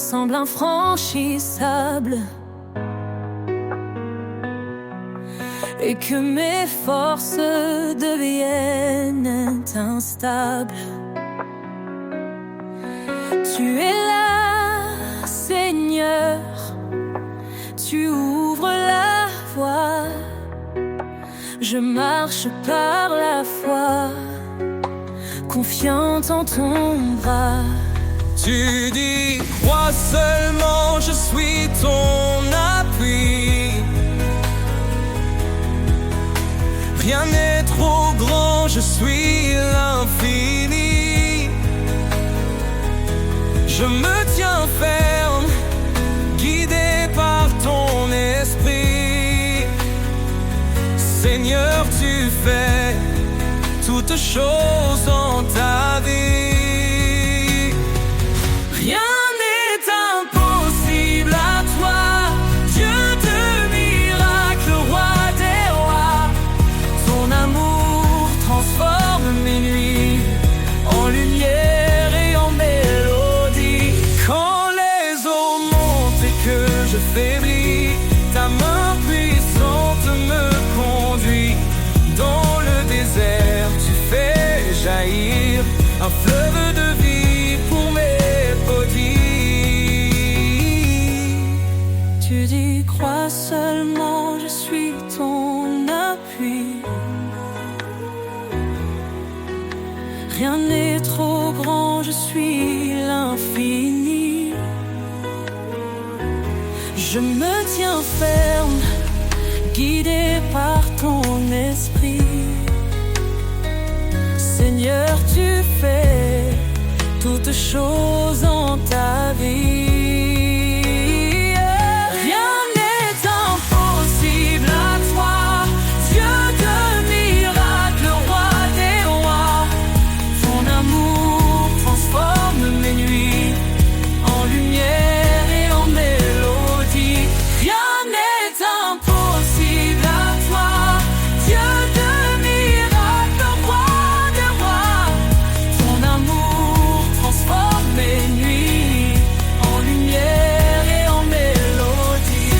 semble infranchissable, et que mes forces deviennent instables. Tu es là, Seigneur, tu ouvres la voie. Je marche par la foi, confiante en ton bras. Tu dis, crois seulement, je suis ton appui. Rien n'est trop grand, je suis l'infini. Je me tiens ferme, guidé par ton esprit. Seigneur, tu fais toutes choses en ta vie. Rien n'est impossible à toi, Dieu de miracles, roi des rois. Ton amour transforme mes nuits en lumière et en mélodie. Quand les eaux montent et que je faiblis, ta main puissante me conduit. Dans le désert, tu fais jaillir un fleuve de vie pour mes petits. Tu dis, crois seulement, je suis ton appui. Rien n'est trop grand, je suis l'infini. Je me tiens ferme, guidé par ton esprit. Seigneur, tu fais toutes choses en ta vie. Rien n'est impossible à toi, Dieu de miracles, roi des rois. Ton amour transforme mes nuits en lumière et en mélodie. Rien n'est impossible à toi, Dieu de miracles, roi des rois. Ton amour transforme mes nuits en lumière et en mélodie.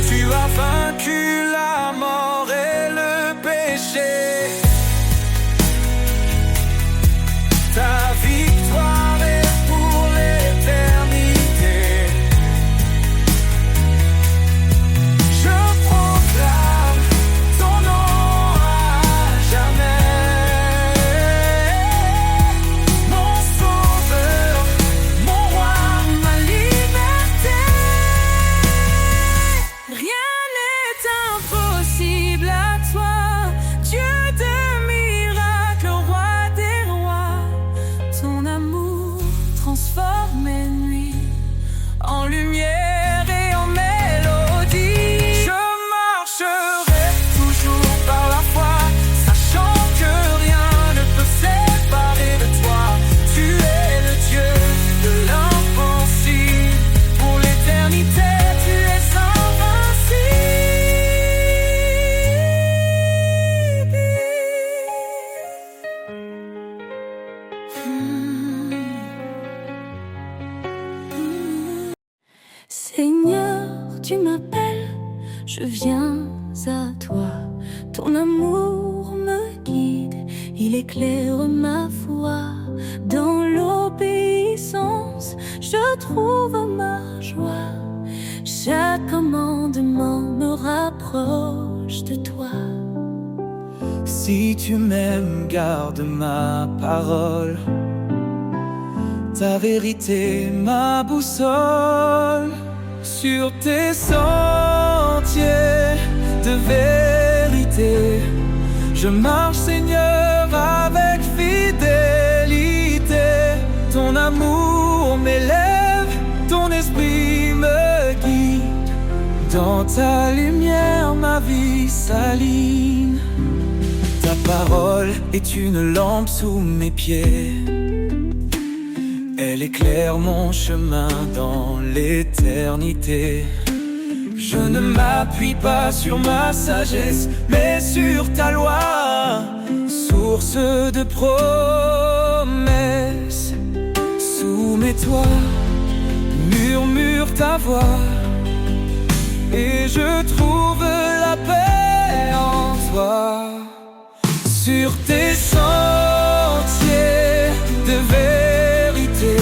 Tu as vaincu la mort et le péché. Ta victoire est pour l'éternité. Je proclame ton nom à jamais. Mon sauveur, mon roi, ma liberté. Rien n'est impossible à toi, Dieu de miracles, roi des rois. Ton amour transforme mes nuits en lumière et en mélodie. Je marcherai toujours par la foi, sachant que rien ne peut séparer de toi. Tu es le Dieu de l'impossible. Pour l'éternité, tu es Seigneur, tu m'appelles, je viens à toi. Ton amour me guide, il éclaire ma voie. Dans l'obéissance, je trouve ma joie. Chaque commandement me rapproche de toi. Si tu m'aimes, garde ma parole. Ta vérité, ma boussole. Sur tes sentiers de vérité, je marche, Seigneur, avec fidélité. Ton amour m'élève, ton esprit me guide. Dans ta lumière, ma vie s'aligne. Ta parole est une lampe sous mes pieds. Elle éclaire mon chemin dans l'éternité. Je ne m'appuie pas sur ma sagesse, mais sur ta loi. Sous source de promesses. Soumets-toi, murmure ta voix, et je trouve la paix en toi. Sur tes sentiers de vérité,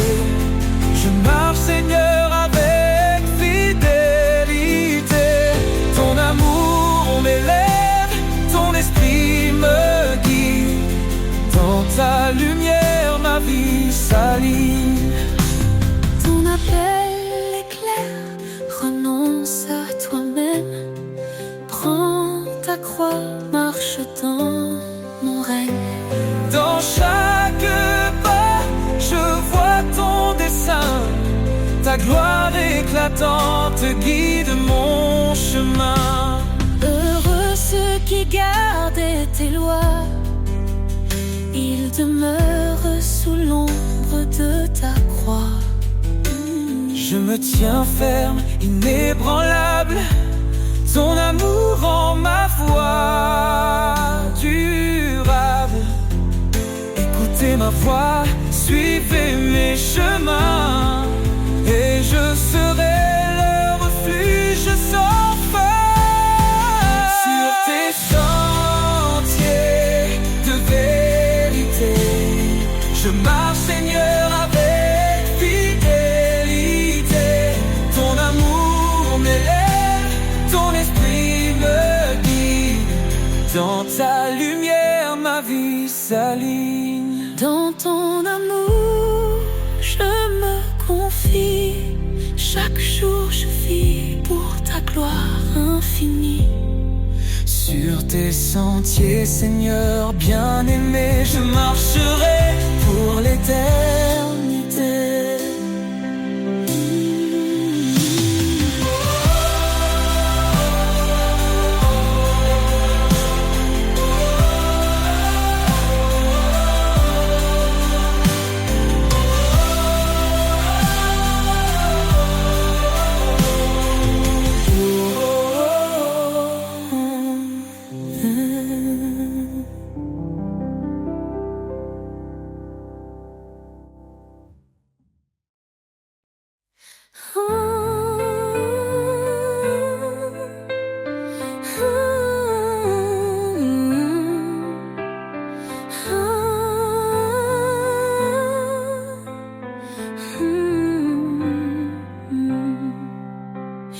je marche, Seigneur, avec fidélité. Ton amour m'élève, ton esprit me guide. Dans ta lumière, ma vie s'aligne. Ton appel est clair, renonce à toi-même. Prends ta croix, marche dans mon règne. Dans chaque pas, je vois ton dessein. Ta gloire éclatante guide mon chemin. Heureux ceux qui gardent tes lois, ils demeurent sous l'ombre de ta croix. Je me tiens ferme, inébranlable. Ton amour rend ma voix durable. Écoutez ma voix, suivez mes chemins, et je serai le refuge sans fin. Sur tes sentiers de vérité, je marche, Seigneur, avec fidélité. Ton amour m'élève, ton esprit me guide. Dans ta lumière, ma vie s'aligne. Dans ton amour, je me confie. Chaque jour, je vis pour ta gloire infinie. Sur tes sentiers, Seigneur bien-aimé, je marcherai pour l'éternité.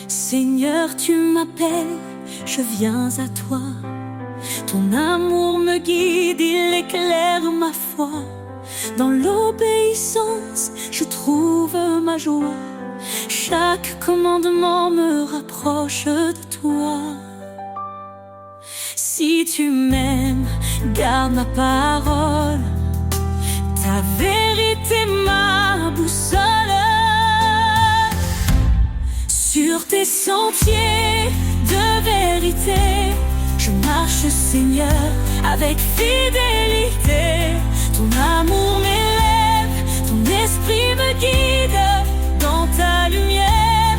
Seigneur, tu m'appelles, je viens à toi. Ton amour me guide, il éclaire ma foi. Dans l'obéissance, je trouve ma joie. Chaque commandement me rapproche de toi. Si tu m'aimes, garde ma parole. Ta vérité, ma boussole. Sur tes sentiers de vérité, je marche, Seigneur, avec fidélité. Ton amour m'élève, ton esprit me guide. Dans ta lumière,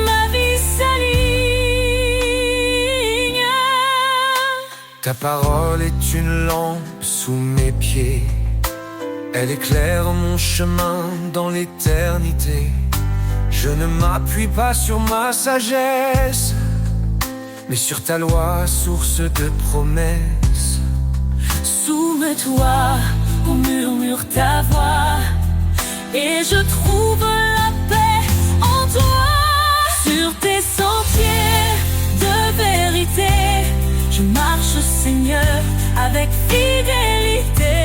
ma vie s'aligne. Ta parole est une lampe sous mes pieds. Elle éclaire mon chemin dans l'éternité. Je ne m'appuie pas sur ma sagesse, mais sur ta loi, source de promesses. Soumets-toi, on murmure ta voix, et je trouve la paix en toi. Sur tes sentiers de vérité, je marche, Seigneur, avec fidélité.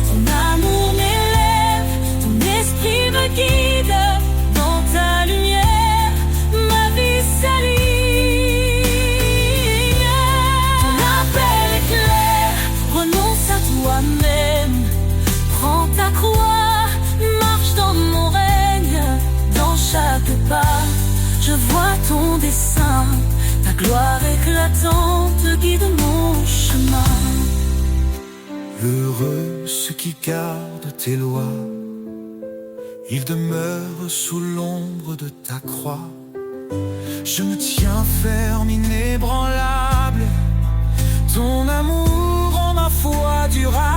Ton amour m'élève, ton esprit me guide. Dans ta lumière, ma vie s'aligne. Ton appel est clair, renonce à toi-même. Prends ta croix, marche dans mon règne. Dans chaque pas, je vois ton dessein. Ta gloire éclatante guide mon chemin. Heureux ceux qui gardent tes lois, ils demeurent sous l'ombre de ta croix. Je me tiens ferme, inébranlable. Ton amour rend ma foi durable.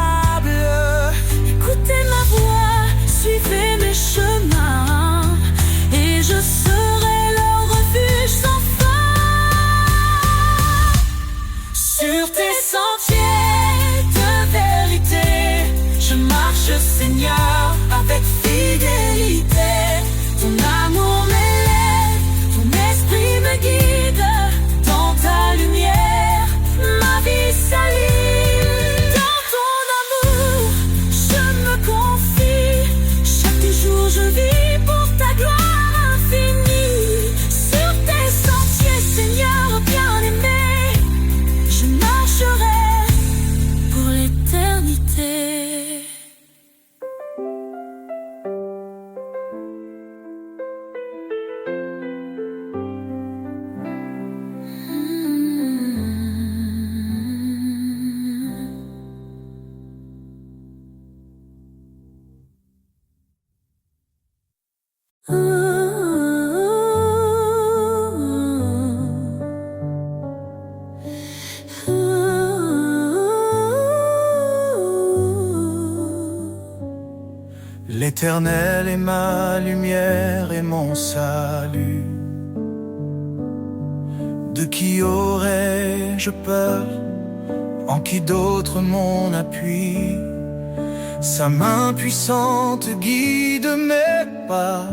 L'Éternel est ma lumière et mon salut. De qui aurais-je peur? En qui d'autre mon appui? Sa main puissante guide mes pas.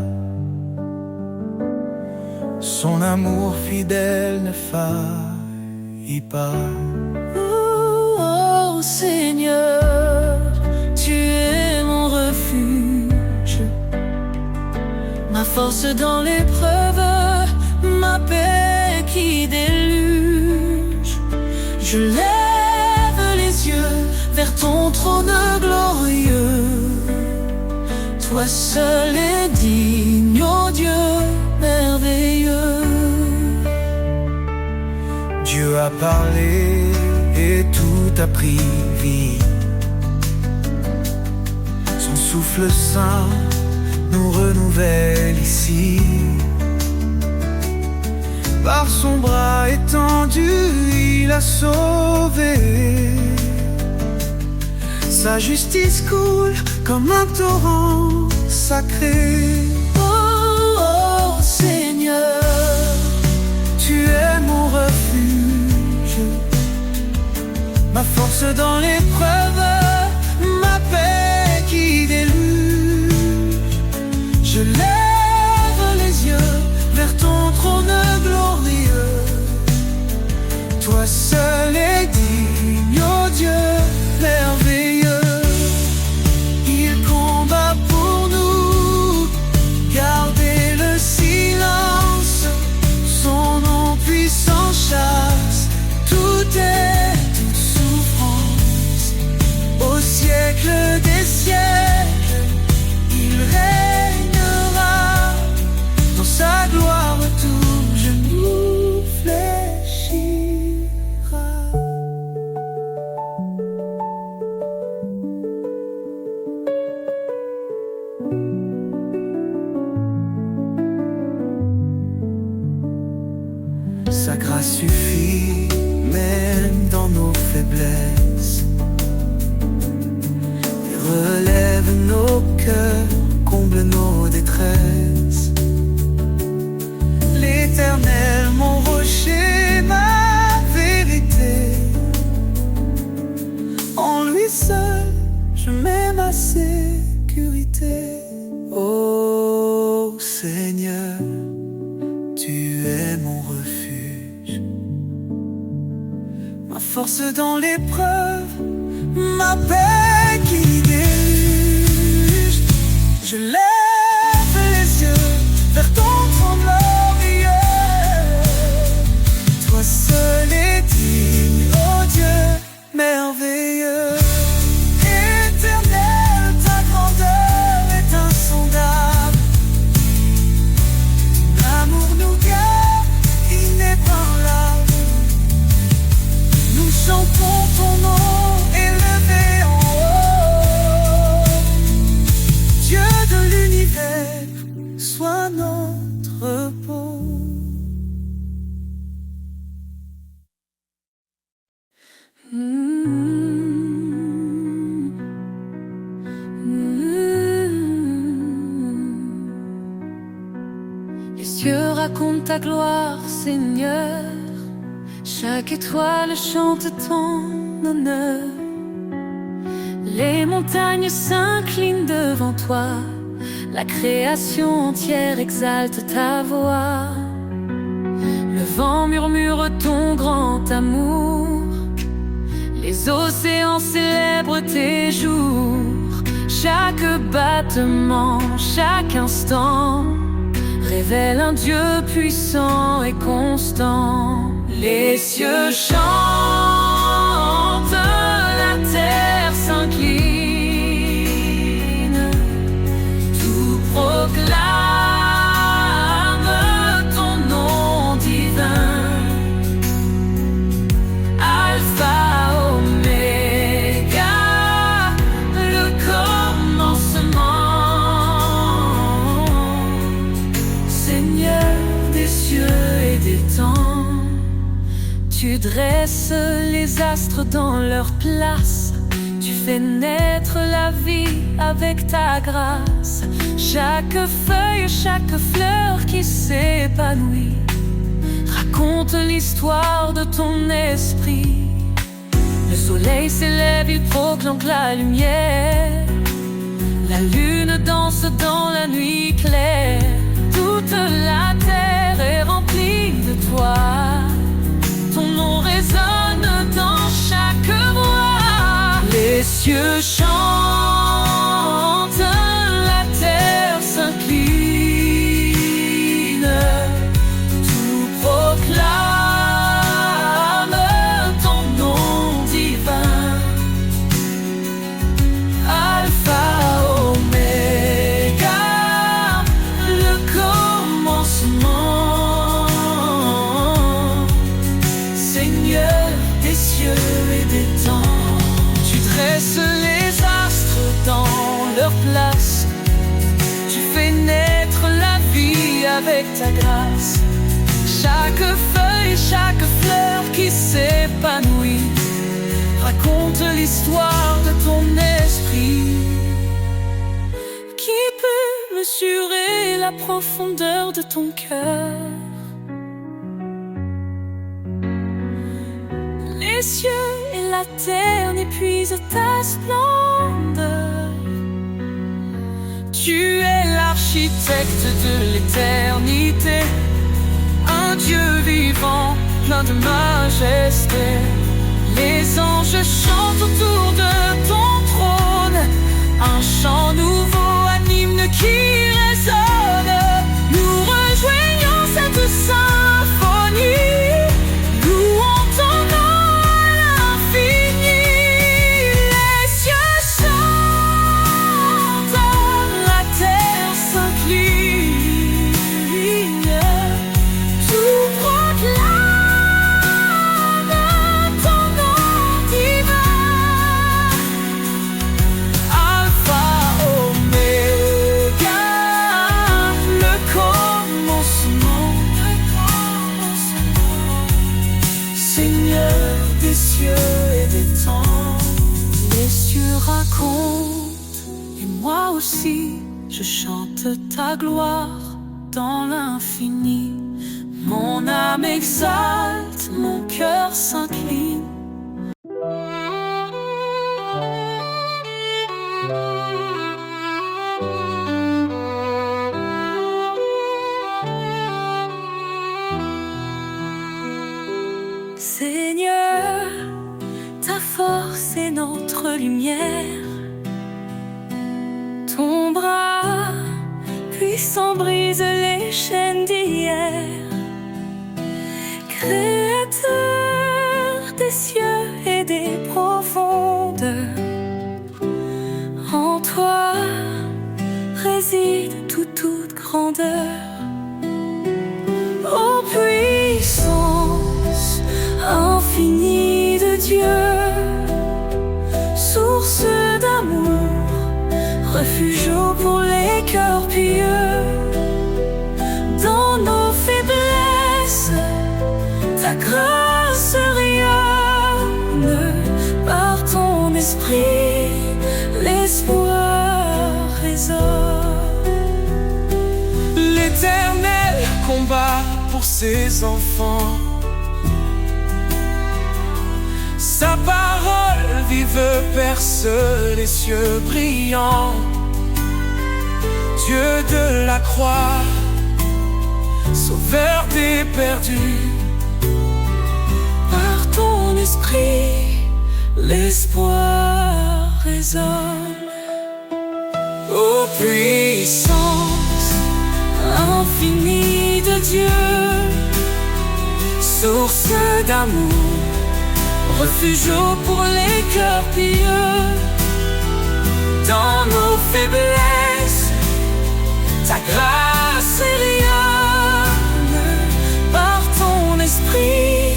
Son amour fidèle ne faillit pas. Oh Seigneur, tu es mon refuge, ma force dans l'épreuve, ma paix qui déluge. Je lève les yeux vers ton trône glorieux. Toi seul es digne, ô Dieu merveilleux. Dieu a parlé et tout a pris vie. Son souffle saint nous renouvelle ici. Par son bras étendu, il a sauvé. Sa justice coule comme un torrent sacré. Oh, oh Seigneur, tu es mon refuge, ma force dans l'épreuve, ma paix qui déluge. Je lève les yeux vers ton trône glorieux. Toi seul es digne, ô Dieu merveilleux. Il combat pour nous, gardez le silence. Son nom puissant chasse toute souffrance. Au siècle des siècles, il régnera. Dans sa gloire tout genou fléchira. Sa grâce suffit même dans nos faiblesses et relève nos cœurs, comble nos détresses. L'Éternel, mon rocher, ma vérité, en lui seul je mets ma sécurité. Ô Seigneur, tu es mon refuge, ma force dans l'épreuve, ma paix qui déluge. Je lève les yeux vers ton trône glorieux. Toi seul es digne, ô Dieu merveilleux. Éternel, ta grandeur est insondable. L'amour nous garde inébranlable. Nous chantons ton nom élevé en haut. Dieu de l'univers, sois notre repos. Les cieux racontent ta gloire, Seigneur. Chaque étoile chante ton honneur. Les montagnes s'inclinent devant toi. La création entière exalte ta voix. Le vent murmure ton grand amour. Les océans célèbrent tes jours. Chaque battement, chaque instant révèle un Dieu puissant et constant. Les cieux chantent, la terre s'incline, tout proclame ton nom divin. Alpha, Oméga, le commencement. Seigneur des cieux et des temps, tu dresses les astres dans leur place. Tu fais naître la vie avec ta grâce. Chaque feuille, chaque fleur qui s'épanouit raconte l'histoire de ton esprit. Le soleil s'élève, il proclame la lumière. La lune danse dans la nuit claire. Toute la terre est remplie de toi. Ton nom résonne dans chaque voix. Les cieux chantent, la terre s'incline. Tout proclame ton nom divin. Alpha, Oméga, le commencement. Seigneur des cieux et des temps, tu dresses les astres dans leur place. Tu fais naître la vie avec ta grâce. Chaque feuille, chaque fleur qui s'épanouit raconte l'histoire de ton esprit. Qui peut mesurer la profondeur de ton cœur? Les cieux et la terre n'épuisent ta splendeur. Tu es l'architecte de l'éternité, un Dieu vivant, plein de majesté. Les anges chantent autour de ton trône, un chant nouveau, un hymne qui résonne. Nous rejoignons cette symphonie, louons ton nom à l'infini. Les cieux chantent, la terre s'incline. Tout proclame ton nom divin. Alpha, Oméga, le commencement. Seigneur des cieux et des temps. Les cieux racontent, et moi aussi, je chante ta gloire dans l'infini. Mon âme exalte, mon cœur s'incline. Seigneur, ta force est notre lumière. Ton bras puissant brise les chaînes d'hier. Créateur des cieux et des profondeurs, en toi réside toute grandeur. Ô puissance infinie de Dieu, source d'amour, refuge pour les cœurs pieux. Dans nos faiblesses, ta grâce rayonne. Par ton esprit, l'espoir résonne. L'Éternel combat pour ses enfants. Sa parole vive perce les cieux brillants. Dieu de la croix, sauveur des perdus. Par ton esprit, l'espoir résonne. Ô puissance Infinie de Dieu, source d'amour, refuge pour les cœurs pieux. dans nos faiblesses, ta grâce rayonne. Par ton esprit,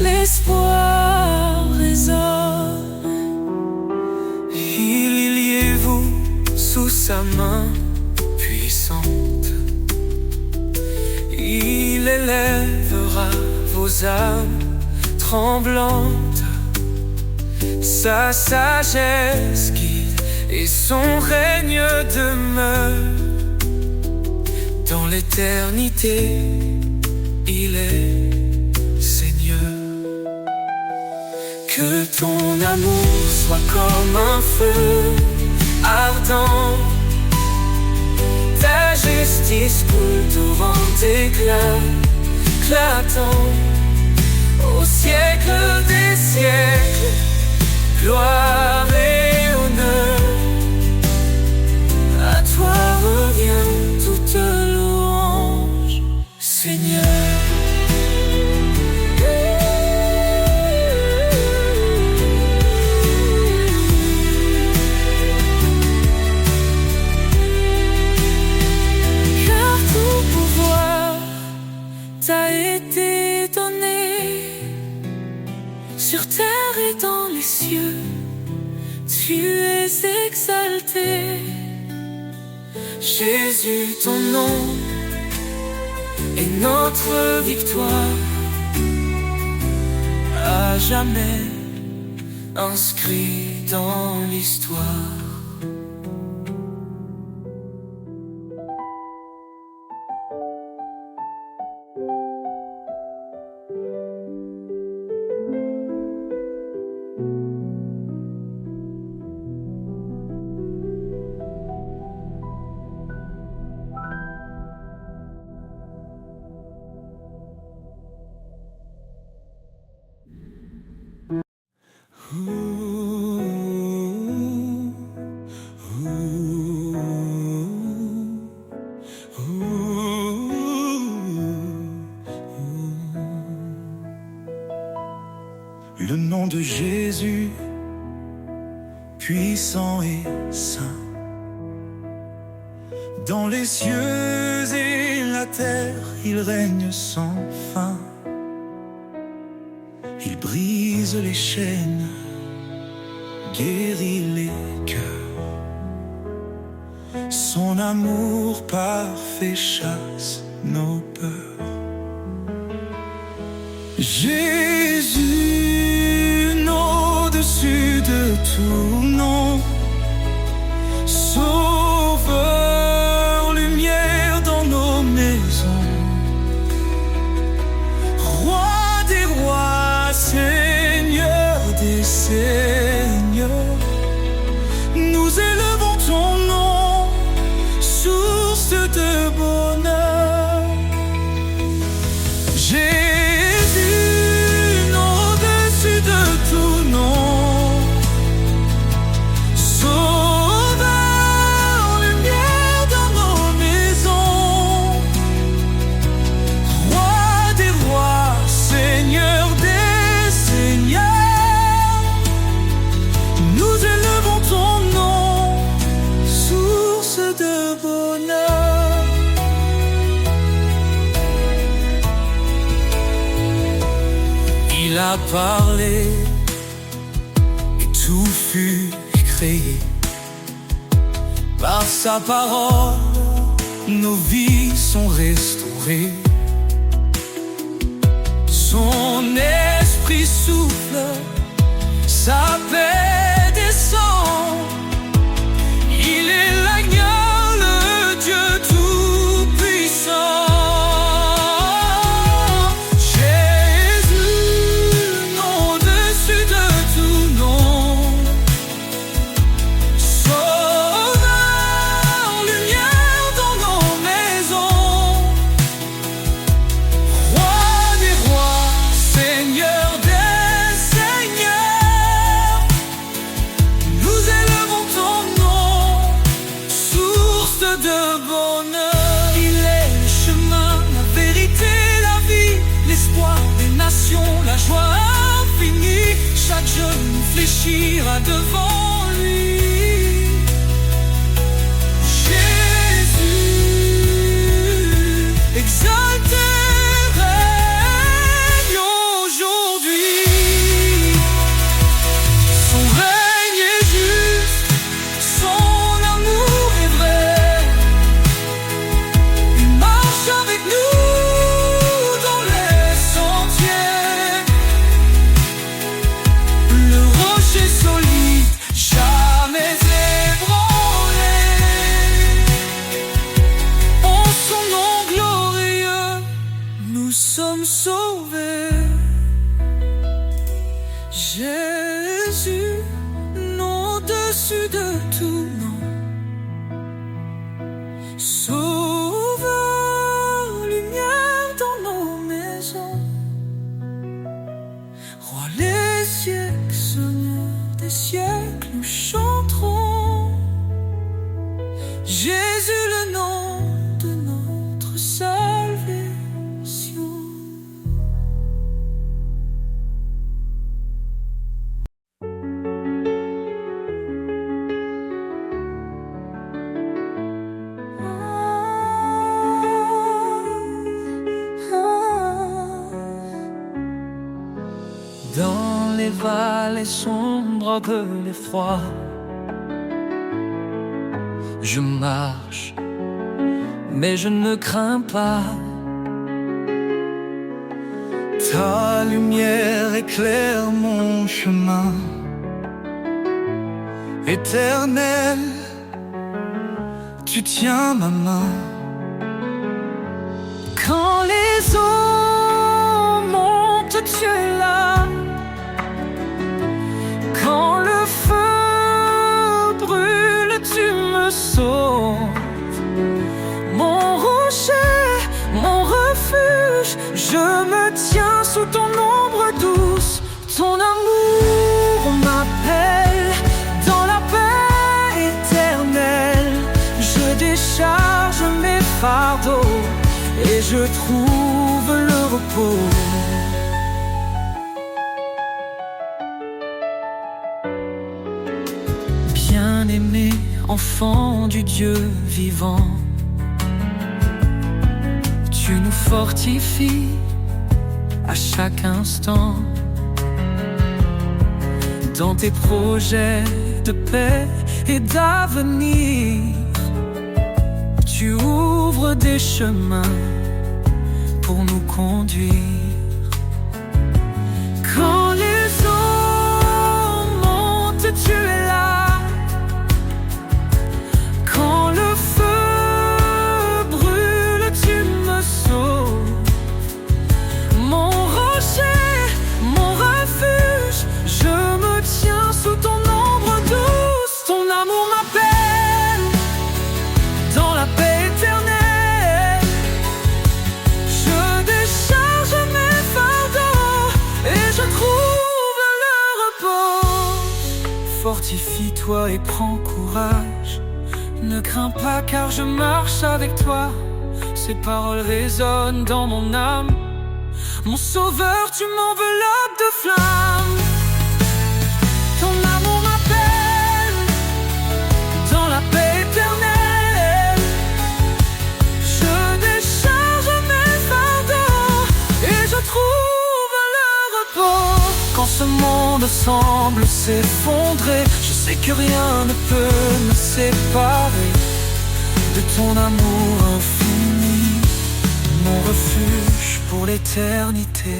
l'espoir résonne. Liez-vous sous sa main puissante. Il élèvera vos âmes tremblantes. Sa sagesse guide et son règne demeure. Dans l'éternité, il est Seigneur. Que ton amour soit comme un feu ardent, ta justice coule torrent d'éclat éclatant. Au siècle des siècles, gloire et honneur. À toi revient toute louange, Seigneur. Car tout pouvoir t'a été donné sur terre et dans les cieux. Tu es exalté, Jésus, ton nom est notre victoire, à jamais inscrit dans l'histoire. Le nom de Jésus, puissant et saint, dans les cieux et la terre, il règne sans fin. Il brise les chaînes, guérit les cœurs. Son amour parfait chasse nos peurs. Jésus, au-dessus de tout nom, Sauveur, lumière dans nos maisons, Roi des rois, Seigneur des seigneurs, nous élevons ton nom, source de bonheur. Jésus, au-dessus de tout nom, Sauveur, lumière dans nos maisons, Roi des rois, Seigneur des seigneurs, nous élevons ton nom, source de bonheur. Il a parlé et tout fut créé. Par sa parole, nos vies sont restaurées. Son esprit souffle, sa paix descend. Il est l'agneau, le Dieu tout-puissant. Jésus, au-dessus de tout nom, Sauveur, lumière dans nos maisons, Roi des rois, Seigneur des seigneurs, nous élevons ton nom, source de bonheur. Il est le chemin, la vérité, la vie, l'espoir des nations, la joie infinie. Chaque genou fléchira devant lui. Jésus, exalté, règne aujourd'hui. Son règne est juste, son amour est vrai. Il marche avec nous dans les sentiers. Le rocher me sauver. Jésus, nom au-dessus de tout nom, Sauveur, lumière dans nos maisons, Roi les siècles, Seigneur des siècles, nous chanterons Jésus, le nom de notre salvation. Dans les vallées sombres de l'effroi, je marche, mais je ne crains pas. Ta lumière éclaire mon chemin. Éternel, tu tiens ma main. Quand les eaux montent, tu es là. Quand le feu brûle, tu me sauves. Mon rocher, mon refuge, je me tiens sous ton ombre douce. Ton amour m'appelle dans la paix éternelle. Je décharge mes fardeaux et je trouve le repos. Bien-aimé, enfant du Dieu vivant, tu nous fortifies à chaque instant. Dans tes projets de paix et d'avenir, tu ouvres des chemins pour nous conduire. Quand les eaux montent, tu es là. Quand le feu brûle, tu me sauves. Mon rocher, mon refuge, je me tiens sous ton ombre douce. Ton amour m'appelle dans la paix éternelle. Je décharge mes fardeaux et je trouve le repos. Fortifie-toi et prends courage. Ne crains pas car je marche avec toi. Ces paroles résonnent dans mon âme. Mon sauveur, tu m'enveloppes de flammes. Ton amour m'appelle dans la paix éternelle. Je décharge mes fardeaux et je trouve le repos. Quand ce monde semble s'effondrer, je sais que rien ne peut me séparer de ton amour infini, mon refuge pour l'éternité.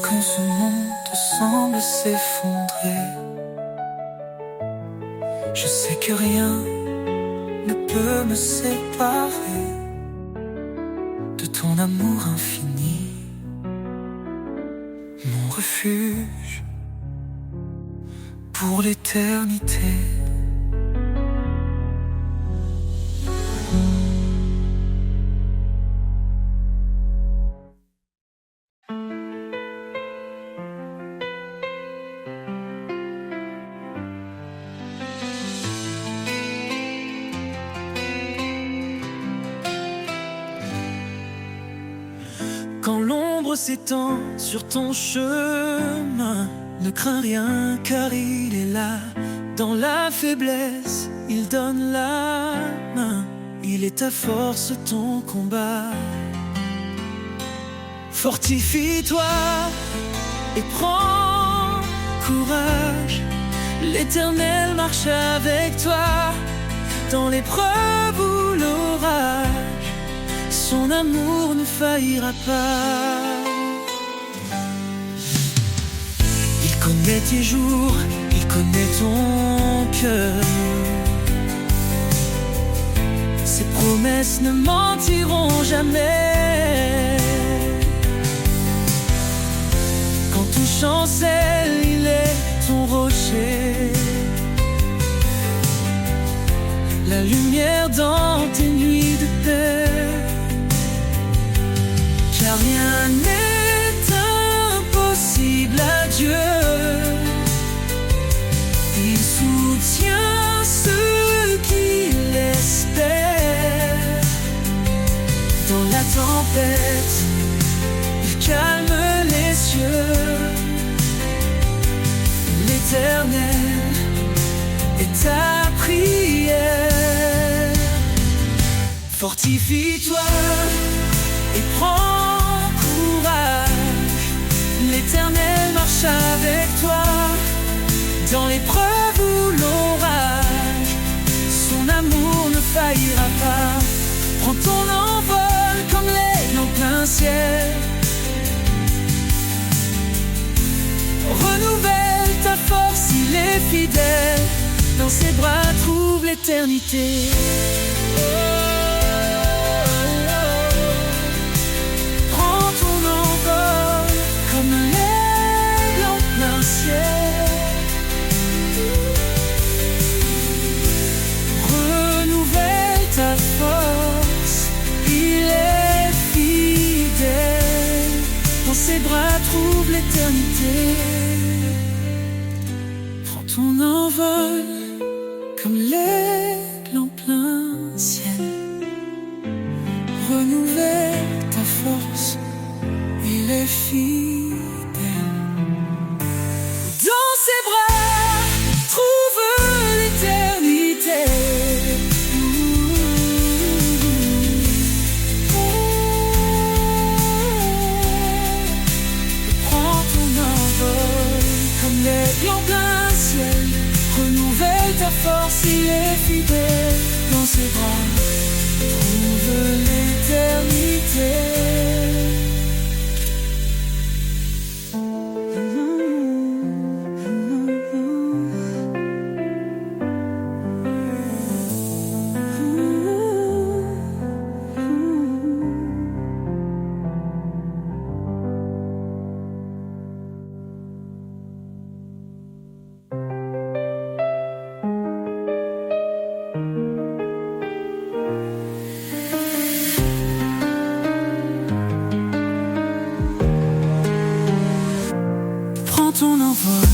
Quand ce monde semble s'effondrer, je sais que rien ne peut me séparer de ton amour infini, mon refuge pour l'éternité. Quand l'ombre s'étend sur ton chemin, ne crains rien car il est là. Dans la faiblesse, il donne la main. Il est ta force, ton combat. Fortifie-toi et prends courage. L'Éternel marche avec toi dans l'épreuve ou l'orage. Son amour ne faillira pas. connaît tes jours, il connaît ton cœur. Ses promesses ne mentiront jamais. Quand tout chancelle, il est ton rocher. La lumière dans tes nuits de paix. Car rien n'est impossible à Dieu. Il soutient ceux qui l'espèrent. Dans la tempête, il calme les cieux. L'Éternel est ta prière. Fortifie-toi et prends courage. L'Éternel marche avec toi dans l'épreuve ou l'orage. Son amour ne faillira pas. Prends ton envol comme l'aigle en plein ciel. Renouvelle ta force, il est fidèle. Dans ses bras trouve l'éternité. Prends ton envol comme l'aigle en plein ciel. Renouvelle ta force, il est fidèle. Dans ses bras trouve l'éternité. Prends ton envol comme l'aigle en plein ciel. Renouvelle ta force, il est fidèle. Dans ses bras, trouve l'éternité. Prends ton envol comme l'aigle en plein ciel. Renouvelle ta force, il est fidèle. Dans ses bras, trouve l'éternité. Ton envol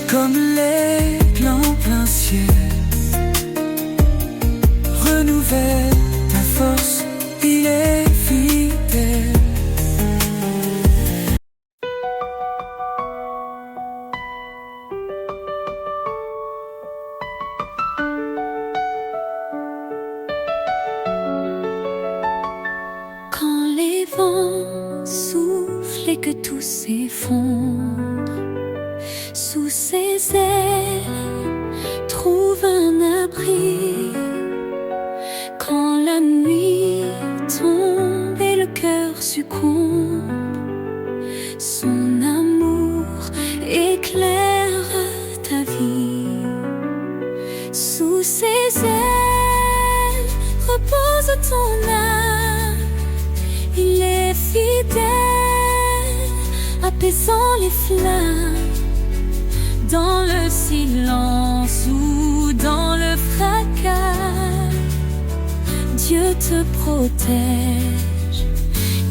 comme l'aigle en plein ciel. Renouvelle ta force, il est fidèle. Quand les vents soufflent et que tout s'effondre, sous ses ailes, trouve un abri. Quand la nuit tombe et le cœur succombe, son amour éclaire ta vie. Sous ses ailes, repose ton âme. Il est fidèle, apaisant les flammes. Dans le silence ou dans le fracas, Dieu te protège,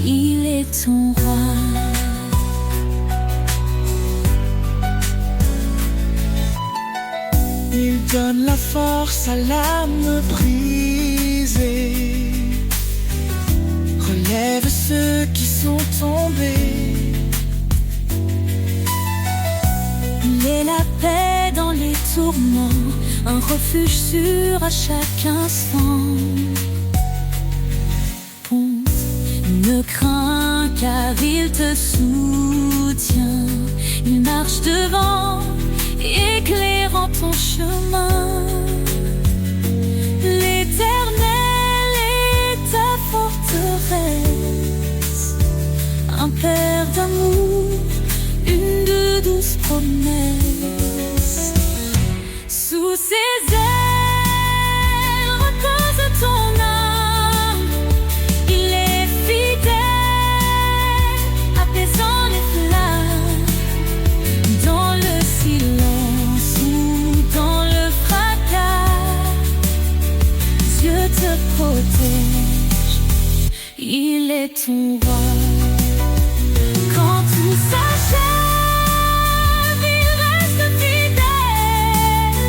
il est ton roi. Il donne la force à l'âme brisée, relève ceux qui sont tombés. Il est la paix dans les tourments, un refuge sûr à chaque instant. Ponte, ne crains car il te soutient. Il marche devant, éclairant ton chemin. L'Éternel est ta forteresse, un père d'amour, une de douce promesse. promesse. Sous ses ailes repose ton âme. Il est fidèle, apaisant les flammes. Dans le silence ou dans le fracas, Dieu te protège, il est ton roi. Quand tout s'achève, il reste fidèle,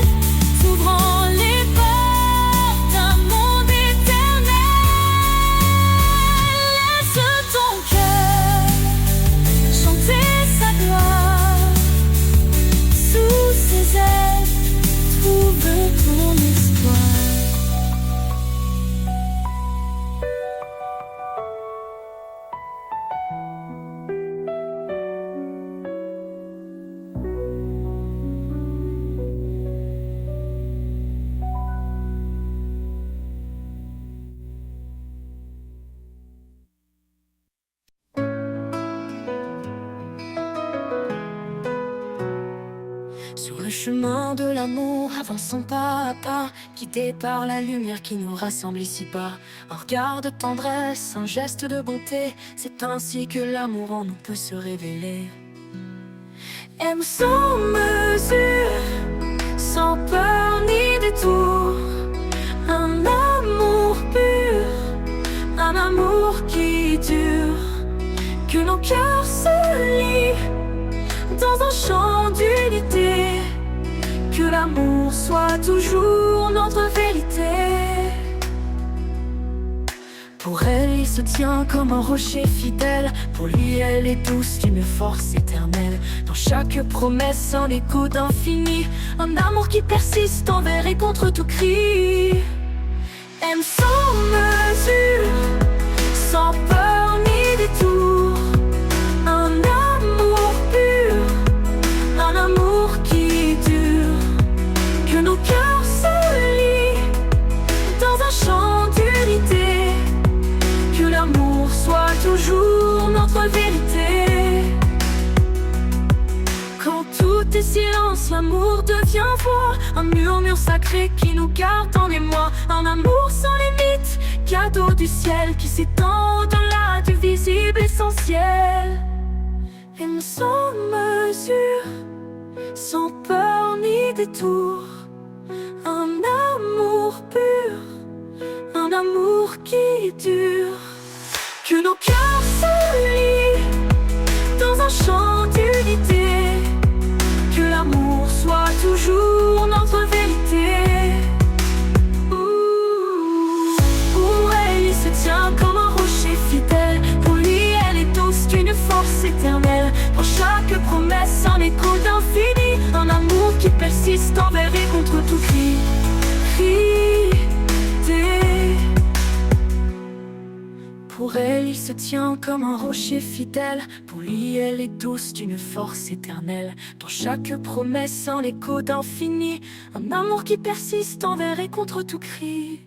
s'ouvrant les portes d'un monde éternel. Laisse ton cœur chanter sa gloire. Sous ses ailes, trouve ton espoir. Sur le chemin de l'amour, avançons pas à pas, guidés par la lumière qui nous rassemble ici-bas. Un regard de tendresse, un geste de bonté, c'est ainsi que l'amour en nous peut se révéler. Aime sans mesure, sans peur ni détour, un amour pur, un amour qui dure, que nos cœurs se lient dans un chant d'unité, que l'amour soit toujours notre vérité. Pour elle, il se tient comme un rocher fidèle, pour lui, elle est douce d'une force éternelle. Dans chaque promesse, un écho d'infini, un amour qui persiste envers et contre tout cri. Aime sans mesure, sans peur ni détour, un amour pur, un amour qui dure, que nos cœurs se lient dans un chant d'unité, que l'amour soit toujours notre vérité. Quand tout est silence, l'amour devient voix, un murmure sacré qui nous garde dans l'émoi. Un amour sans limite, cadeau du ciel qui s'étend au-delà du visible essentiel. Aime sans mesure, sans peur ni détour, un amour pur, un amour qui dure, que nos cœurs se lient dans un chant d'unité, que l'amour soit toujours notre vérité. Pour elle, il se tient comme un rocher fidèle, pour lui, elle est douce d'une force éternelle. Pour chaque promesse, un écho d'infini, un amour qui persiste envers et contre tout cri. Pour elle, il se tient comme un rocher fidèle, pour lui, elle est douce d'une force éternelle. Dans chaque promesse, un écho d'infini, un amour qui persiste envers et contre tout cri.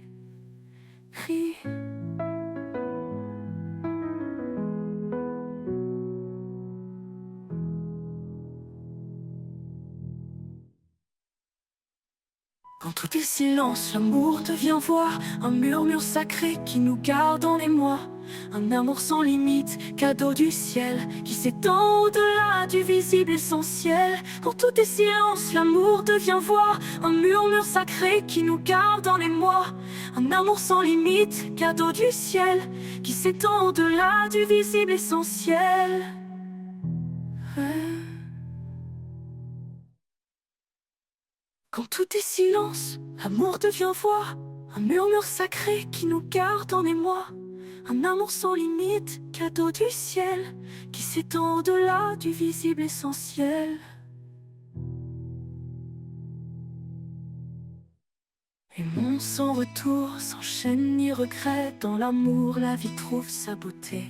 Quand tout est silence, l'amour devient voix, un murmure sacré qui nous garde en émoi. Un amour sans limite, cadeau du ciel, qui s'étend au-delà du visible essentiel. Quand tout est silence, l'amour devient voix, un murmure sacré qui nous garde en émoi. Un amour sans limite, cadeau du ciel, qui s'étend au-delà du visible essentiel. Quand tout est silence, l'amour devient voix, un murmure sacré qui nous garde en émoi. Un amour sans limite, cadeau du ciel, qui s'étend au-delà du visible essentiel. Aimons sans retour, sans chaîne ni regret, dans l'amour la vie trouve sa beauté.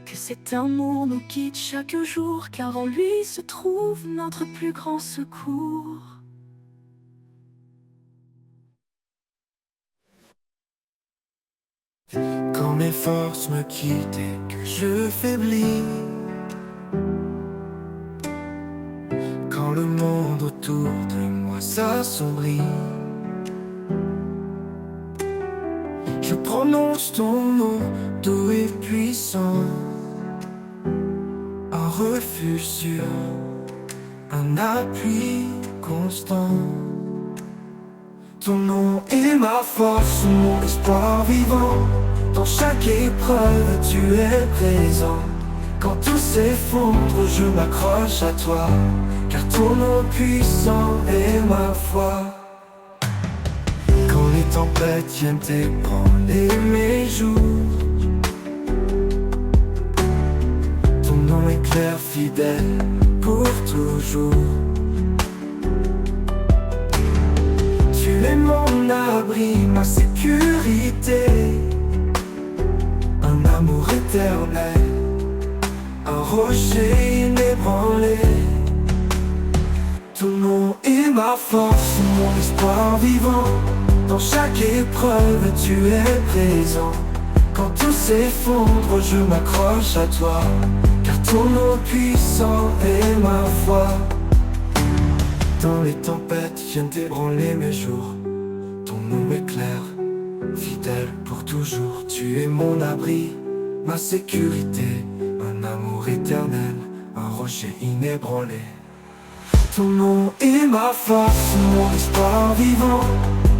Que cet amour nous guide chaque jour, car en lui se trouve notre plus grand secours. Quand mes forces me quittent et que je faiblis, s'assombrit. Je prononce ton nom, doux et puissant, un refuge sûr, un appui constant. Ton nom est ma force, mon espoir vivant. Dans chaque épreuve, tu es présent. Quand tout s'effondre, je m'accroche à toi, car ton nom puissant est ma foi. Quand les tempêtes viennent ébranler mes jours, ton nom est clair, fidèle pour toujours. Tu es mon abri, ma sécurité, un amour éternel, un rocher inébranlé. Ton nom est ma force, mon espoir vivant. Dans chaque épreuve, tu es présent. Quand tout s'effondre, je m'accroche à toi, car ton nom puissant est ma foi. Dans les tempêtes viennent ébranler mes jours, ton nom est clair, fidèle pour toujours. Tu es mon abri, ma sécurité, un amour éternel, un rocher inébranlé. Ton nom est ma force, mon espoir vivant.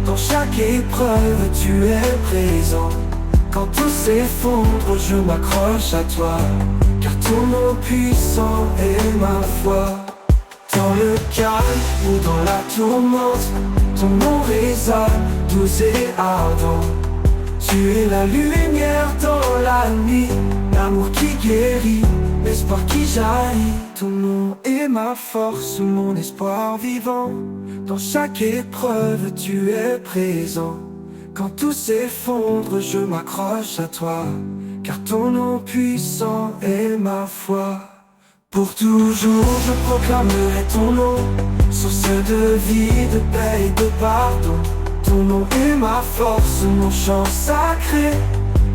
Dans chaque épreuve, tu es présent. Quand tout s'effondre, je m'accroche à toi, car ton nom puissant est ma foi. Dans le calme ou dans la tourmente, ton nom résonne, doux et ardent. Tu es la lumière dans la nuit, l'amour qui guérit, l'espoir qui jaillit. Ton nom est ma force, mon espoir vivant. Dans chaque épreuve, tu es présent. Quand tout s'effondre, je m'accroche à toi, car ton nom puissant est ma foi. Pour toujours, je proclamerai ton nom, source de vie, de paix et de pardon. Ton nom est ma force, mon chant sacré.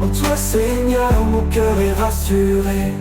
En toi, Seigneur, mon cœur est rassuré.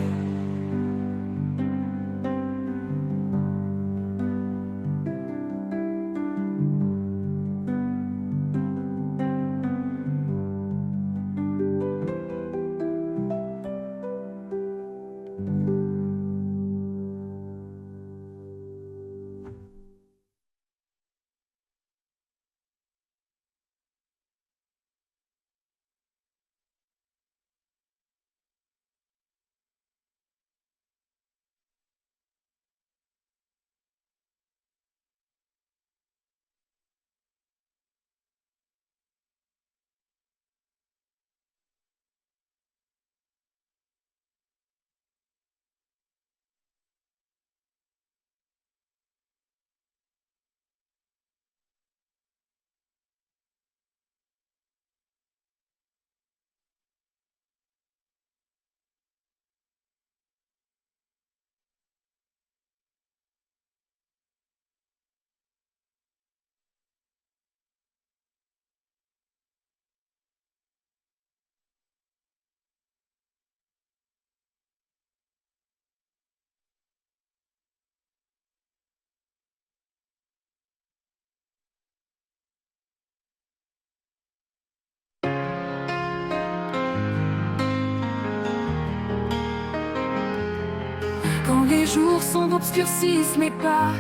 Quand les jours sombres obscurcissent mes pas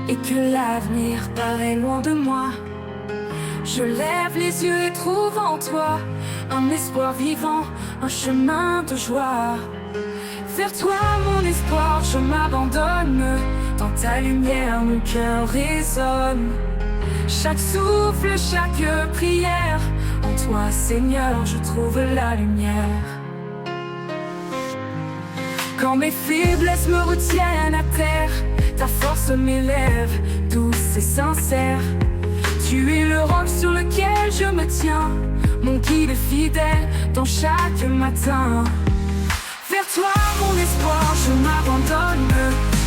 et que l'avenir paraît loin de moi, je lève les yeux et trouve en toi un espoir vivant, un chemin de joie. Vers toi mon espoir, je m'abandonne. Dans ta lumière mon cœur résonne. Chaque souffle, chaque prière, en toi Seigneur je trouve la lumière. Quand mes faiblesses me retiennent à terre, ta force m'élève, douce et sincère. Tu es le roc sur lequel je me tiens, mon guide fidèle dans chaque matin. Vers toi mon espoir, je m'abandonne.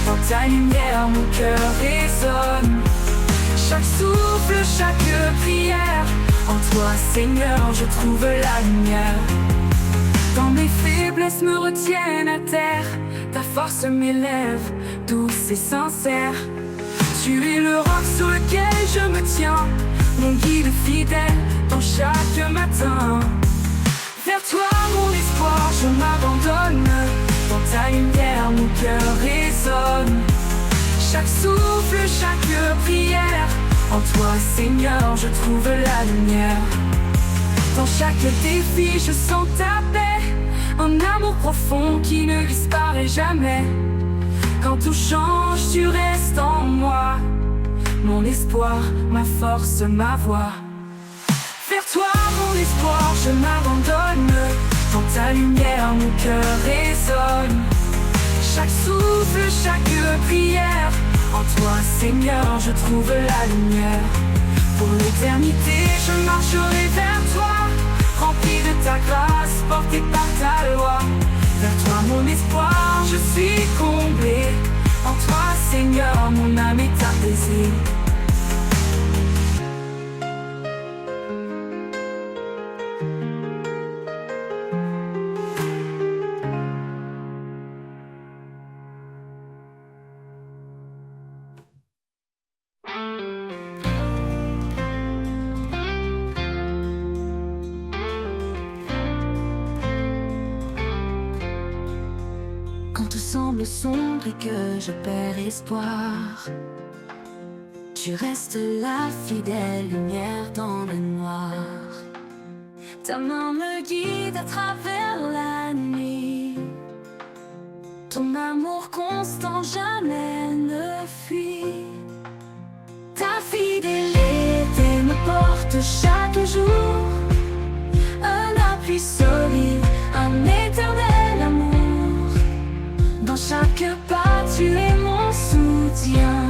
Dans ta lumière mon cœur résonne. Chaque souffle, chaque prière, en toi Seigneur je trouve la lumière. Quand mes faiblesses me retiennent à terre, ta force m'élève, douce et sincère. Tu es le roc sur lequel je me tiens, mon guide fidèle dans chaque matin. Vers toi mon espoir, je m'abandonne. Dans ta lumière mon cœur résonne. Chaque souffle, chaque prière, en toi Seigneur je trouve la lumière. Dans chaque défi je sens ta paix, un amour profond qui ne disparaît jamais. Quand tout change tu restes en moi, mon espoir, ma force, ma voix. Vers toi mon espoir je m'abandonne. Dans ta lumière mon cœur résonne. Chaque souffle, chaque prière, en toi Seigneur je trouve la lumière. Pour l'éternité je marcherai vers toi, rempli de ta grâce, porté par ta loi. Vers toi mon espoir je suis comblé, en toi Seigneur mon âme est apaisée. Quand tout semble sombre et que je perds espoir, tu restes la fidèle lumière dans le noir. Ta main me guide à travers la nuit. Ton amour constant jamais ne fuit. Ta fidélité me porte chaque jour, un appui solide, un éternel amour. Dans chaque pas tu es mon soutien,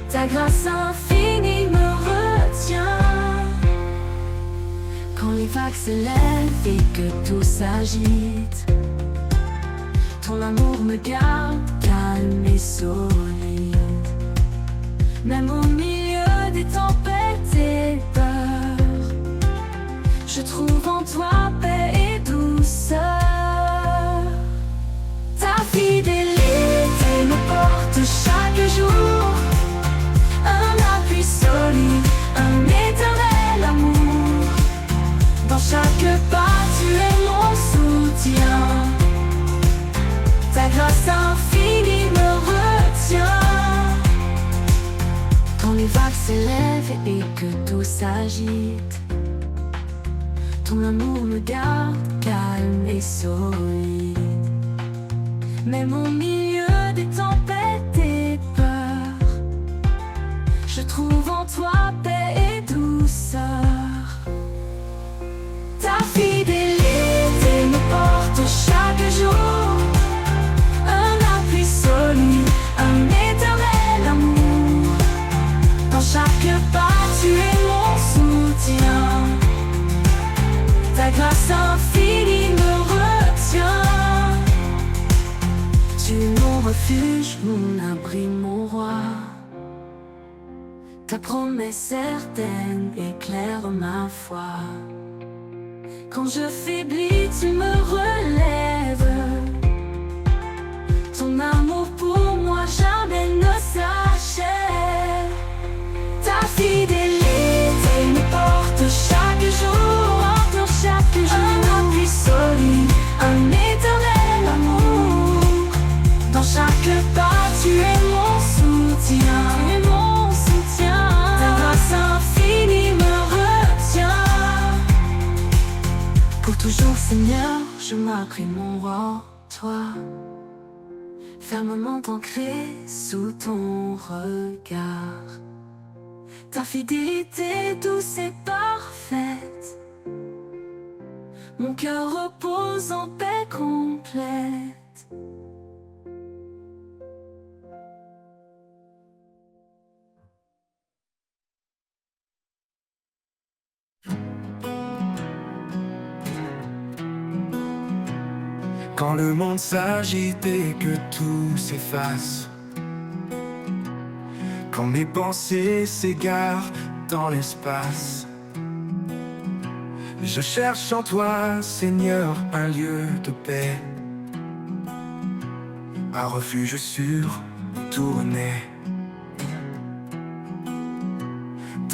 ta grâce infinie me retient. Quand les vagues s'élèvent et que tout s'agite, ton amour me garde calme et solide. Même au milieu des tempêtes et peurs, je trouve en toi paix et douceur. Ta fidélité me porte chaque jour, un appui solide, un éternel amour. Dans chaque pas tu es mon soutien, ta grâce infinie me retient. Quand les vagues s'élèvent et que tout s'agite, ton amour me garde calme et solide. Même au milieu des tempêtes et peurs, je trouve en toi paix et douceur. Ta fidélité me porte chaque jour, un appui solide, un éternel amour. Dans chaque pas tu es mon soutien, ta grâce infinie me retient. Tu es mon refuge, mon abri, mon roi. Ta promesse certaine éclaire ma foi. Quand je faiblis, tu me relèves. Ton amour pour moi jamais ne s'achève. Ta fidélité me porte chaque jour, entre chaque jour. Un appui solide, un éternel amour. Dans chaque pas tu es mon soutien, tu es mon soutien. Ta grâce infinie me retient. Pour toujours Seigneur, je m'accrie mon roi, toi, fermement ancré sous ton regard. Ta fidélité douce et parfaite, mon cœur repose en paix complète. Quand le monde s'agite et que tout s'efface, quand mes pensées s'égarent dans l'espace, je cherche en toi, Seigneur, un lieu de paix, un refuge sûr où tourner.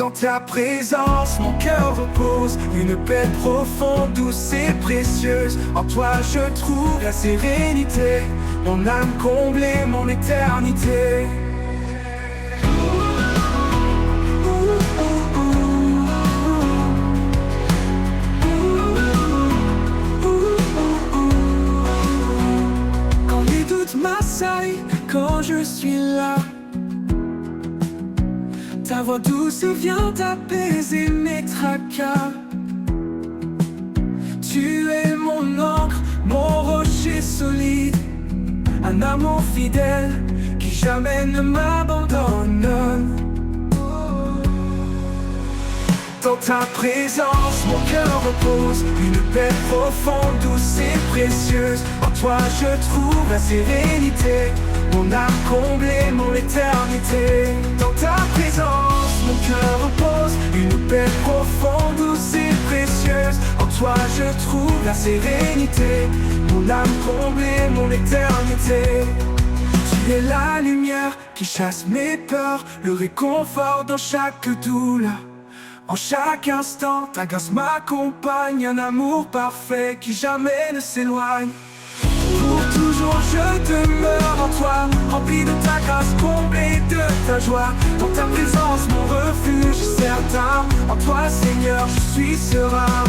Dans ta présence, mon cœur repose. Une paix profonde, douce et précieuse. En toi je trouve la sérénité. Mon âme comblée, mon éternité. Quand les doutes m'assaillent, quand je suis là, ta voix douce vient apaiser mes tracas. Tu es mon encre, mon rocher solide. Un amour fidèle qui jamais ne m'abandonne. Dans ta présence, mon cœur repose. Une paix profonde, douce et précieuse. En toi je trouve la sérénité. Mon âme comblée, mon éternité. Dans ta présence, mon cœur repose. Une paix profonde, douce et précieuse. En toi je trouve la sérénité. Mon âme comblée, mon éternité. Tu es la lumière qui chasse mes peurs. Le réconfort dans chaque douleur. En chaque instant, ta grâce m'accompagne. Un amour parfait qui jamais ne s'éloigne. Pour toujours je demeure en toi, rempli de ta grâce, comblé de ta joie. Dans ta présence mon refuge est certain. En toi Seigneur je suis serein.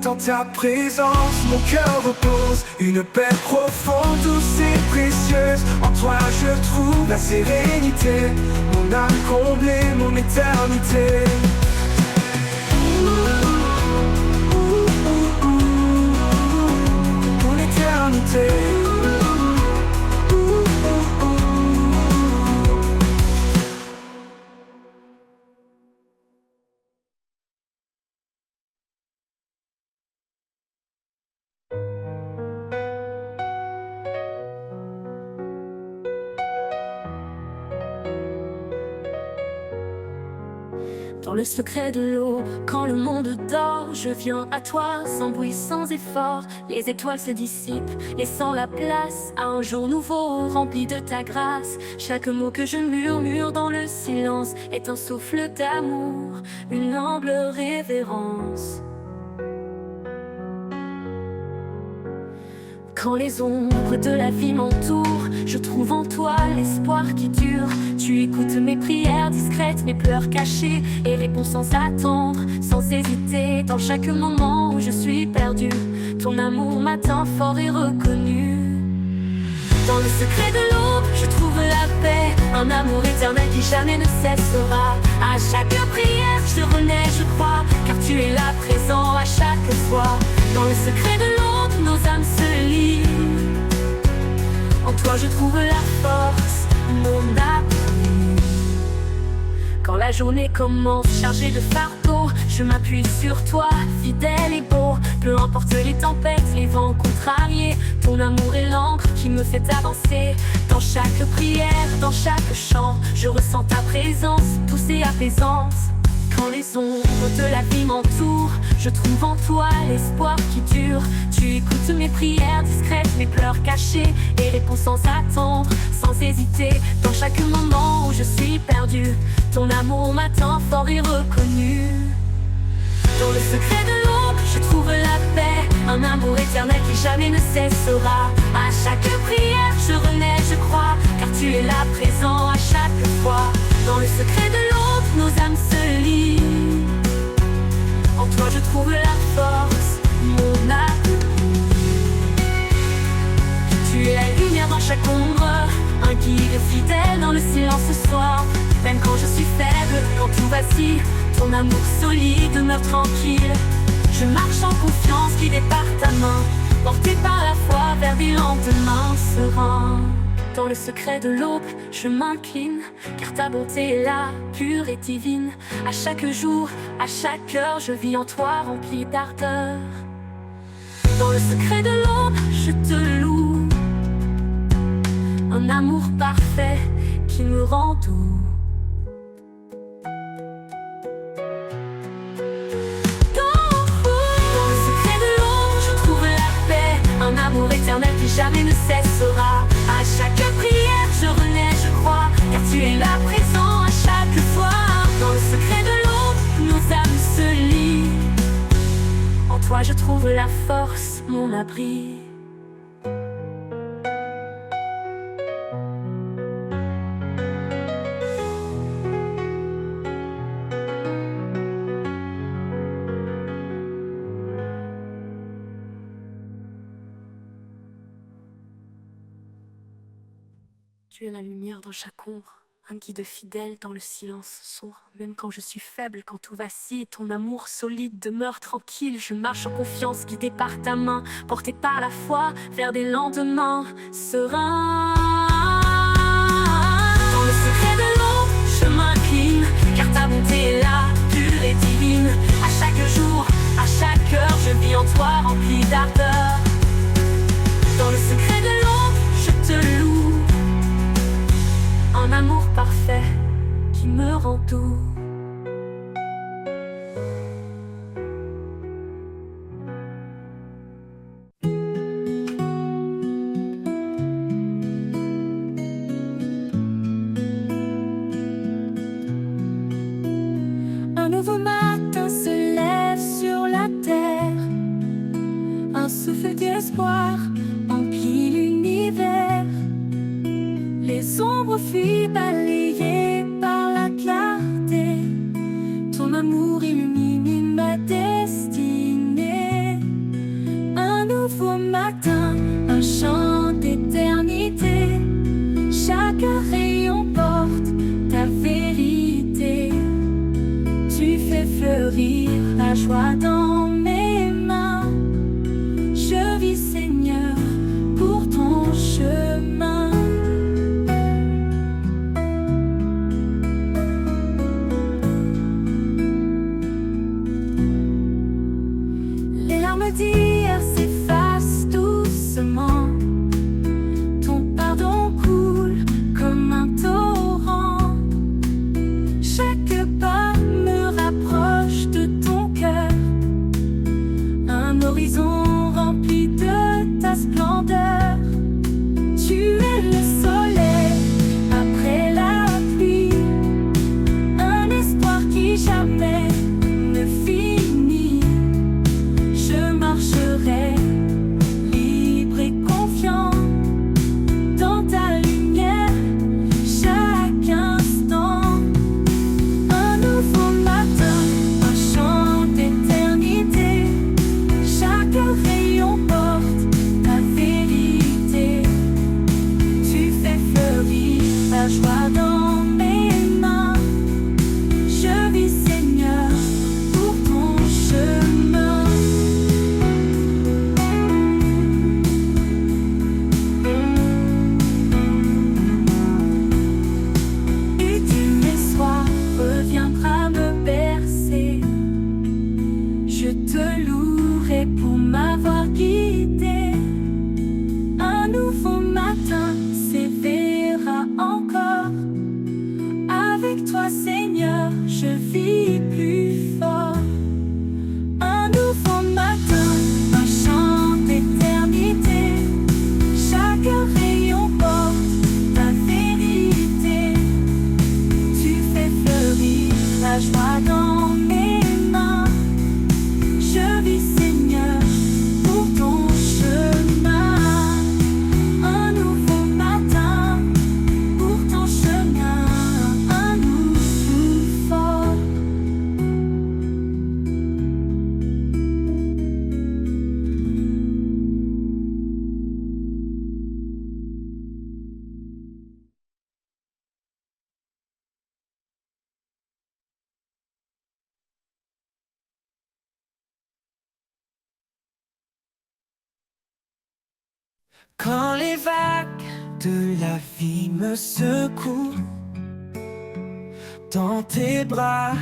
Dans ta présence mon cœur repose. Une paix profonde, douce et précieuse. En toi je trouve la sérénité. Mon âme comblée, mon éternité. Mon éternité. Dans le secret de l'eau, quand le monde dort, je viens à toi sans bruit, sans effort. Les étoiles se dissipent, laissant la place à un jour nouveau, rempli de ta grâce. Chaque mot que je murmure dans le silence est un souffle d'amour, une humble révérence. Quand les ombres de la vie m'entourent, je trouve en toi l'espoir qui dure. Tu écoutes mes prières discrètes, mes pleurs cachés, et réponds sans attendre, sans hésiter. Dans chaque moment où je suis perdu, ton amour m'atteint fort et reconnu. Dans le secret de l'aube, je trouve la paix, un amour éternel qui jamais ne cessera. À chaque prière, je renais, je crois, car tu es là présent à chaque fois. Dans le secret de l'aube, nos âmes se lient. En toi je trouve la force, mon appui. Quand la journée commence chargée de fardeaux, je m'appuie sur toi, fidèle et beau. Peu importe les tempêtes, les vents contrariés, ton amour est l'encre qui me fait avancer. Dans chaque prière, dans chaque chant, je ressens ta présence, douce et apaisante. Quand les ombres de la vie m'entourent, je trouve en toi l'espoir qui dure. Tu écoutes mes prières discrètes, mes pleurs cachés, et réponds sans attendre, sans hésiter. Dans chaque moment où je suis perdu, ton amour m'attend fort et reconnu. Dans le secret de l'aube, je trouve la paix, un amour éternel qui jamais ne cessera. À chaque prière, je renais, je crois, car tu es là présent à chaque fois. Dans le secret de l'aube, nos âmes se lient. En toi je trouve la force, mon appui. Tu es la lumière dans chaque ombre, un guide fidèle dans le silence ce soir. Même quand je suis faible, quand tout vacille, ton amour solide demeure tranquille. Je marche en confiance, guidé par ta main, porté par la foi vers des lendemains sereins. Dans le secret de l'aube, je m'incline, car ta bonté est là, pure et divine. À chaque jour, à chaque heure, je vis en toi rempli d'ardeur. Dans le secret de l'aube, je te loue, un amour parfait qui me rend doux. Dans le secret de l'aube, je trouve la paix, un amour éternel qui jamais ne cessera. À chaque prière, je renais, toi je trouve la force, mon abri. Tu es la lumière dans chaque ombre, un guide fidèle dans le silence sourd. Même quand je suis faible, quand tout vacille, ton amour solide demeure tranquille. Je marche en confiance, guidée par ta main, portée par la foi vers des lendemains sereins. Dans le secret de l'ombre, je m'incline, car ta bonté est là, pure et divine. À chaque jour, à chaque heure, je vis en toi, rempli d'ardeur. Dans le secret de l'ombre, je te loue, un amour parfait qui me rend doux. Un nouveau matin se lève sur la terre, un souffle d'espoir emplit l'univers. Les ombres fuient balayées par la clarté. Ton amour illumine ma destinée. Un nouveau matin, un chant d'éternité. Chaque rayon porte ta vérité. Tu fais fleurir la joie dans mes mains. Je vis, Seigneur, pour ton chemin. D'hier s'efface doucement. Ton pardon coule comme un torrent. Chaque pas me rapproche de ton cœur. Un horizon rempli de ta splendeur. Tu es le soleil après la pluie, un espoir qui jamais ne finit. Je marcherai libre et confiant dans ta lumière chaque instant. Un nouveau matin, un chant d'éternité. Chaque rayon porte ta vérité. Tu fais fleurir la joie dans mes mains. Je vis, Seigneur, pour ton chemin. Reviendra me bercer. Je te louerai pour m'avoir guidé. Un nouveau matin s'éveillera encore. Avec toi, Seigneur, je vis plus fort. Un nouveau matin, un chant d'éternité. Chaque rayon porte ta vérité. Tu fais fleurir la joie dans mes mains. Je vis, Seigneur, pour ton chemin. Un nouveau matin, pour ton chemin, un nouveau fort. Quand les vagues de la vie me secouent, dans tes bras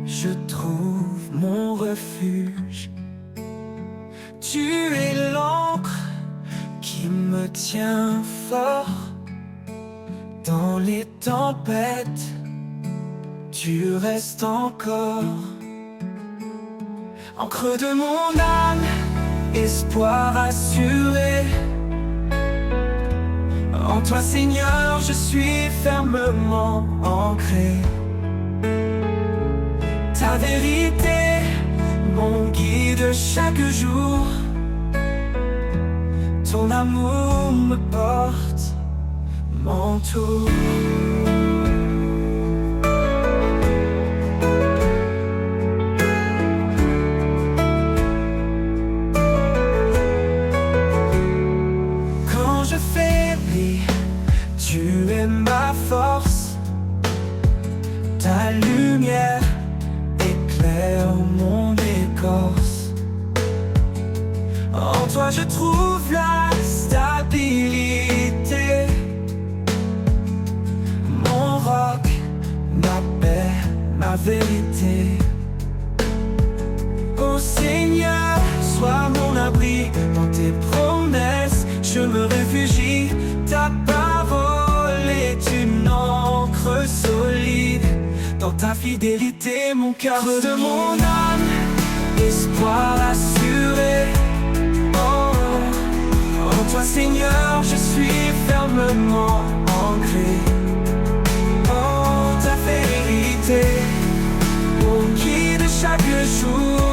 je trouve mon refuge. Tu es l'encre qui me tient fort. Dans les tempêtes, tu restes encore. En creux de mon âme, espoir assuré. En toi, Seigneur, je suis fermement ancré. Ta vérité mon guide chaque jour. Ton amour me porte, m'entoure. Quand je faiblis, tu es ma force. Ta lumière éclaire mon écorce. En toi je trouve la stabilité. Mon roc, ma paix, ma vérité. Ô Seigneur, sois mon abri. Dans tes promesses, je me réfugie. Ta parole est une encre solide. Dans ta fidélité, mon cœur de mon âme, espoir assuré. En toi Seigneur, je suis fermement ancré. Oh, ta vérité, mon guide chaque jour.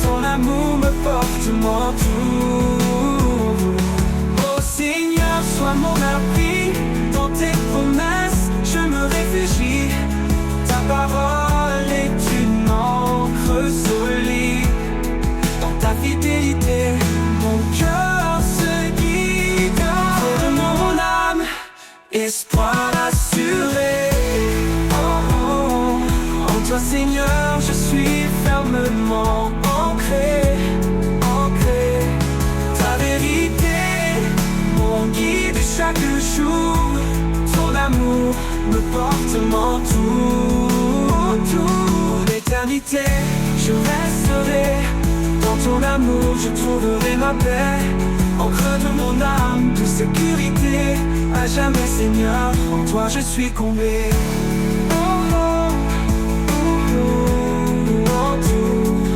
Ton amour me porte, m'entoure. Oh Seigneur, sois mon abri. Dans tes promesses, je me réfugie. Ta parole est une encre solide. Dans ta fidélité, mon cœur se guide. De mon âme, espoir assuré. Oh, oh. En toi Seigneur, je suis fermement ancré, ancré. Ta vérité, mon guide chaque jour. Ton amour me porte, m'entoure. L'éternité, je resterai. Dans ton amour, je trouverai ma paix. Encre de mon âme, de sécurité. À jamais Seigneur, en toi je suis comblé. Oh, oh, oh, oh, entoure.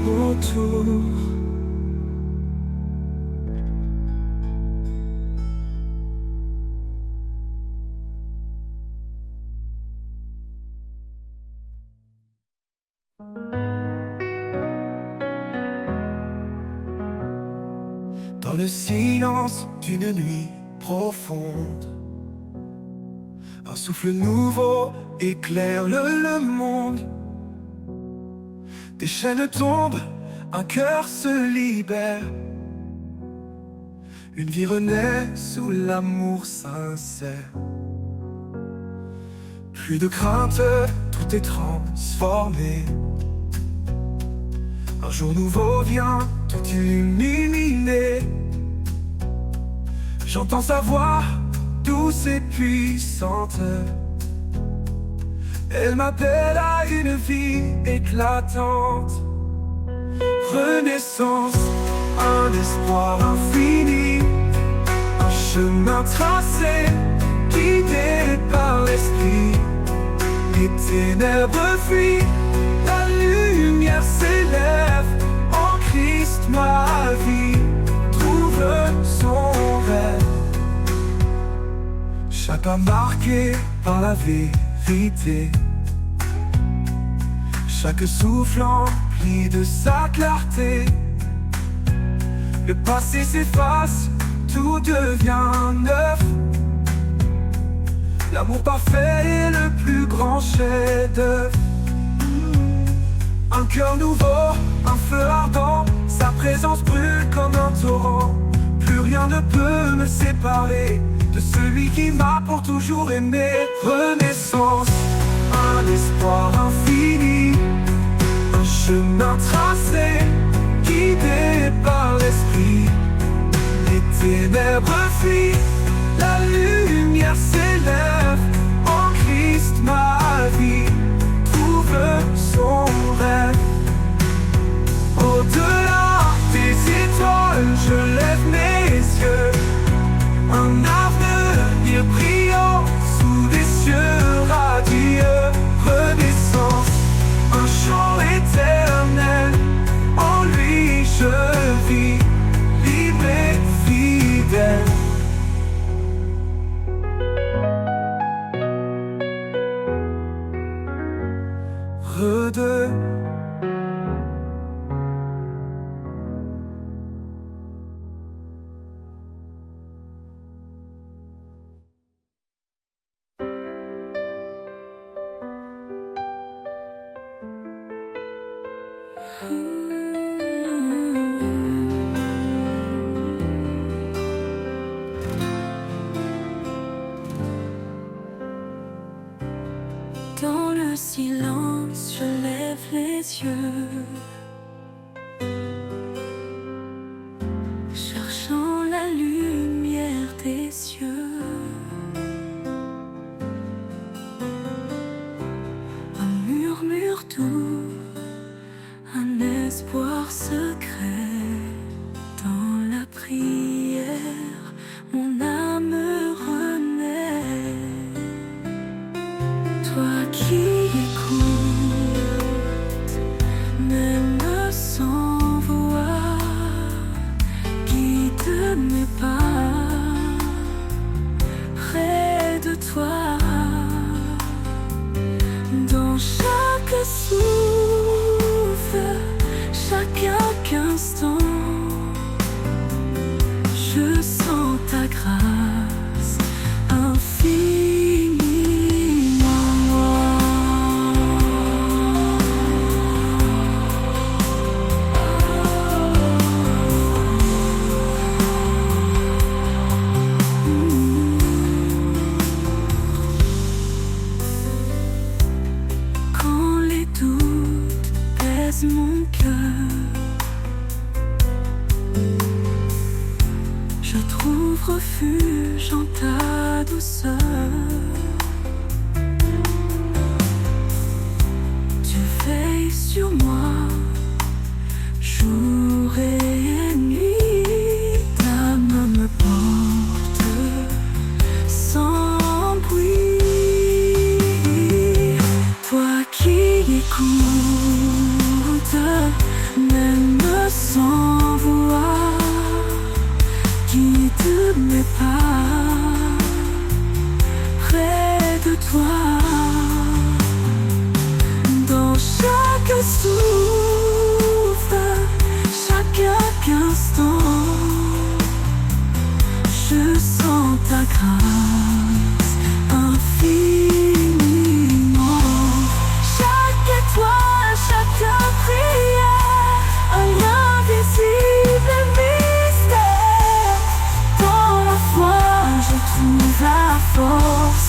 Autour. Dans le silence d'une nuit profonde, un souffle nouveau éclaire le monde. Des chaînes tombent, un cœur se libère. Une vie renaît sous l'amour sincère. Plus de crainte, tout est transformé. Un jour nouveau vient, tout illuminer. J'entends sa voix, douce et puissante. Elle m'appelle à une vie éclatante. Renaissance, un espoir infini. Un chemin tracé, guidé par l'esprit. Les ténèbres fuient, la lumière s'élève. En Christ ma vie trouve son rêve. Chaque pas marqué par la vérité. Chaque souffle empli de sa clarté. Le passé s'efface, tout devient neuf. L'amour parfait est le plus grand chef-d'œuvre. Un cœur nouveau, un feu ardent. Sa présence brûle comme un torrent. Plus rien ne peut me séparer de celui qui m'a pour toujours aimé. Renaissance, un espoir infini. Un chemin tracé, guidé par l'esprit. Les ténèbres fuient, la lumière s'élève. En Christ ma vie trouve son rêve. Au-delà des étoiles, je lève mes yeux. Un avenir brillant sous des cieux radieux. Renaissance, entre deux. Dans le silence, je lève les yeux, cherchant la lumière des cieux. Un murmure doux, un espoir secret. Dans la prière, mon âme renaît. Toi qui écoutes, même sans voix, guide mes pas près de toi. Dans chaque souffle, chaque instant, je sens ta grâce mon cœur, je trouve refuge en ta douceur. Tu veilles sur moi, jour et nuit. Ta main me porte sans bruit. Toi qui écoutes, même sans voix, guide mes pas près de toi. Dans chaque souffle, chaque instant, je sens ta grâce infiniment. Chaque étoile, chaque prière, un lien visible et mystère. Dans la foi, je trouve la force,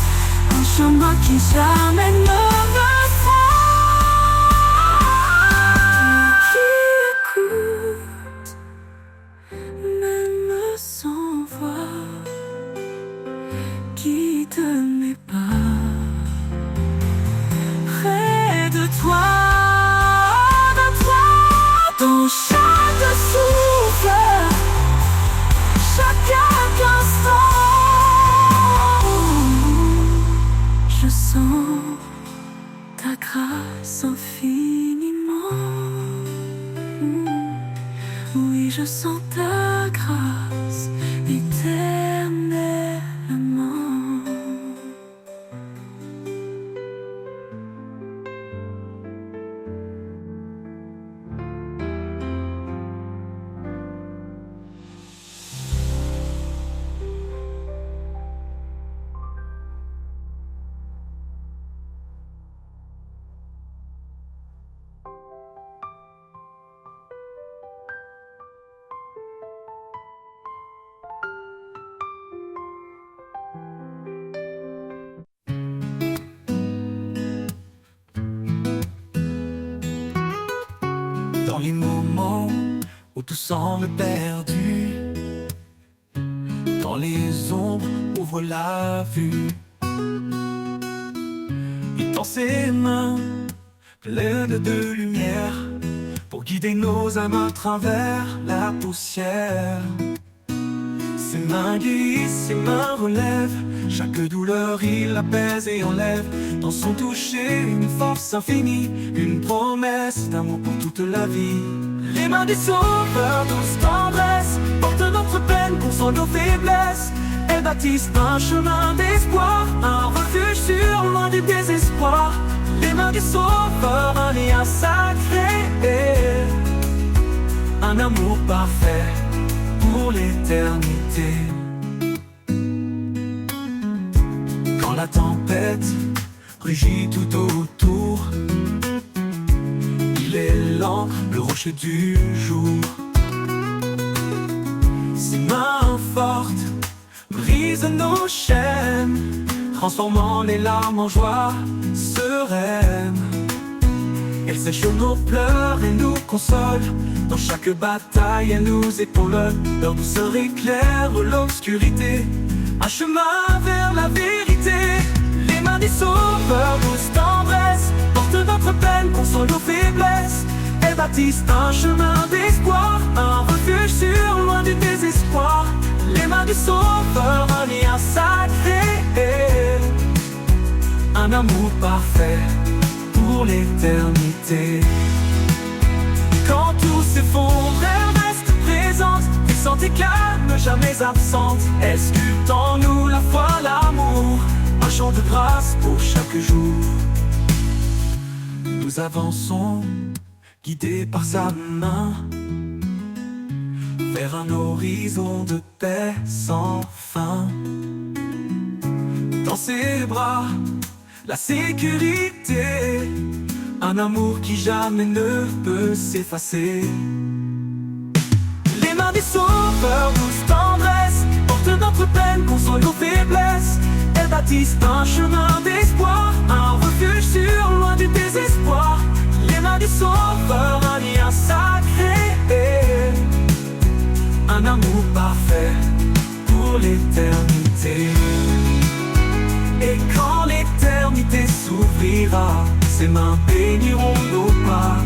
un chemin qui jamais ne me qui écoute, même sans voix, guide mes pas près de toi. Dans chaque souffle, chaque instant, je sens ta grâce infiniment. Oui, je sens ta grâce éternellement. Dans les moments où tout semble perdu, dans les ombres ouvre la vue. Il tend ses mains pleines de lumière pour guider nos âmes à travers la poussière. Ses mains guérissent, ses mains relèvent chaque douleur, il apaise et enlève. Dans son toucher, une force infinie, une promesse d'amour pour toute la vie. Les mains du Sauveur, douce tendresse, portent notre peine, console nos faiblesses. Elles bâtissent un chemin d'espoir, un refuge sûr loin du désespoir. les mains du Sauveur, un lien sacré, un amour parfait pour l'éternité. Quand la tempête rugit tout autour, il est l'encre, le rocher du jour. Ses mains fortes brisent nos chaînes, transformant les larmes en joie sereine. Elle sèche nos pleurs et nous console. Dans chaque bataille, elle nous épaule. Leur douceur éclaire l'obscurité, un chemin vers la vérité. Les mains des Sauveurs, douce tendresse, portent notre peine, console nos faiblesses. Elles bâtissent un chemin d'espoir, un refuge sûr, loin du désespoir. Les mains du Sauveur, un lien sacré, un amour parfait pour l'éternité. Quand tout s'effondre, elle reste présente, puissante et calme, jamais absente. Elle sculpte en nous la foi, l'amour, un chant de grâce pour chaque jour. Nous avançons, guidés par sa main, vers un horizon de paix sans fin. Dans ses bras, la sécurité, un amour qui jamais ne peut s'effacer. Les mains des Sauveurs, douce tendresse, portent notre peine, console nos faiblesses. Elles bâtissent un chemin d'espoir, un refuge sûr, loin du désespoir. Les mains du Sauveur, un lien sacré, un amour parfait pour l'éternité. Et quand l'éternité s'ouvrira, ses mains béniront nos pas.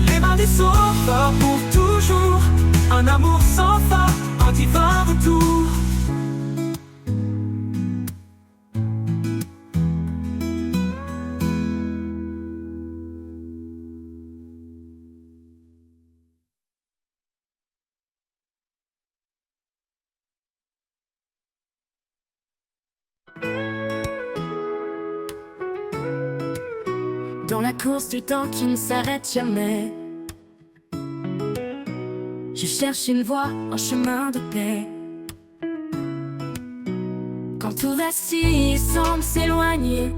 Les mains du Sauveur pour toujours, un amour sans fin, un divin retour. Dans la course du temps qui ne s'arrête jamais, je cherche une voie, un chemin de paix. Quand tout vacille semble s'éloigner,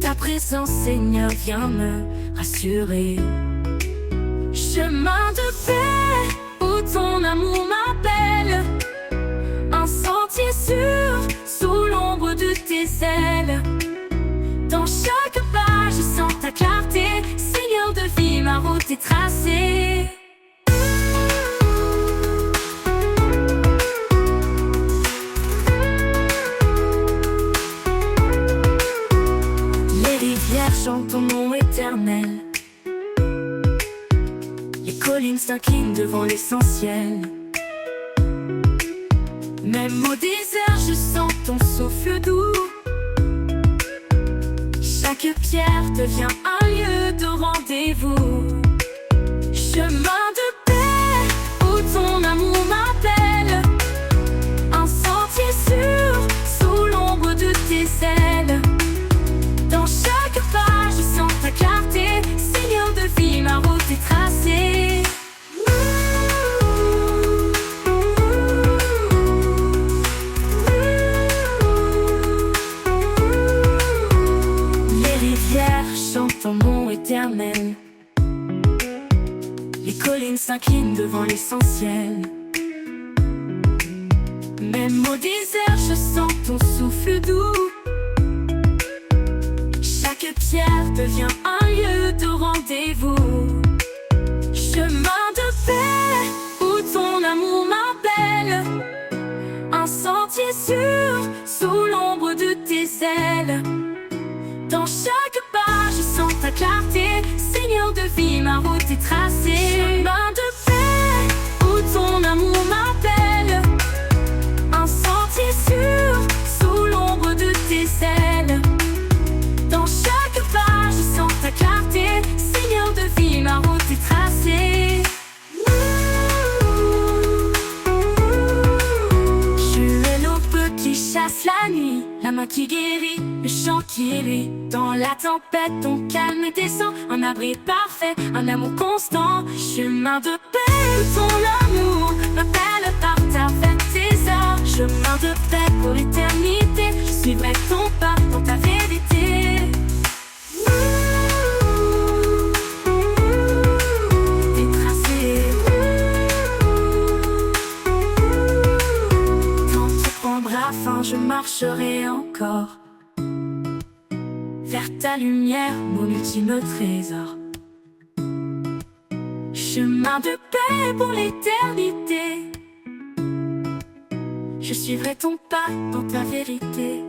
ta présence, Seigneur, vient me rassurer. Chemin de paix où ton amour m'appelle, un sentier sûr sous l'ombre de tes ailes. Dans chaque pas, je sens ta clarté, Seigneur de vie, ma route est tracée. Les rivières chantent ton nom éternel, les collines s'inclinent devant l'essentiel. Même au désert, je sens ton souffle doux. Chaque pierre devient un lieu de rendez-vous. Chemin de paix où ton amour m'appelle, un sentier sûr sous l'ombre de tes ailes. Dans chaque pas, je sens ta clarté, Seigneur de vie, ma route est tracée. Ton nom éternel, les collines s'inclinent devant l'essentiel. Même au désert, je sens ton souffle doux. Chaque pierre devient un lieu de rendez-vous. Chemin de paix où ton amour m'appelle, un sentier sûr sous l'ombre de tes ailes. Dans chaque pas, je sens ta clarté, Seigneur de vie, ma route est tracée. Chemin de paix où ton amour m'appelle, un sentier sûr sous l'ombre de tes ailes. Dans chaque pas, je sens ta clarté, Seigneur de vie, ma route est tracée. Tu es l'aube qui chasse la nuit, tranquille. Dans la tempête, ton calme descend. Un abri parfait, un amour constant. Chemin de paix, ton amour m'appelle par ta fête tes heures. Chemin de paix pour l'éternité. Je suivrai ton pas dans ta vérité. Tes tracés. Quand tu prendras fin, je marcherai encore vers ta lumière, mon ultime trésor. Chemin de paix pour l'éternité. Je suivrai ton pas dans ta vérité.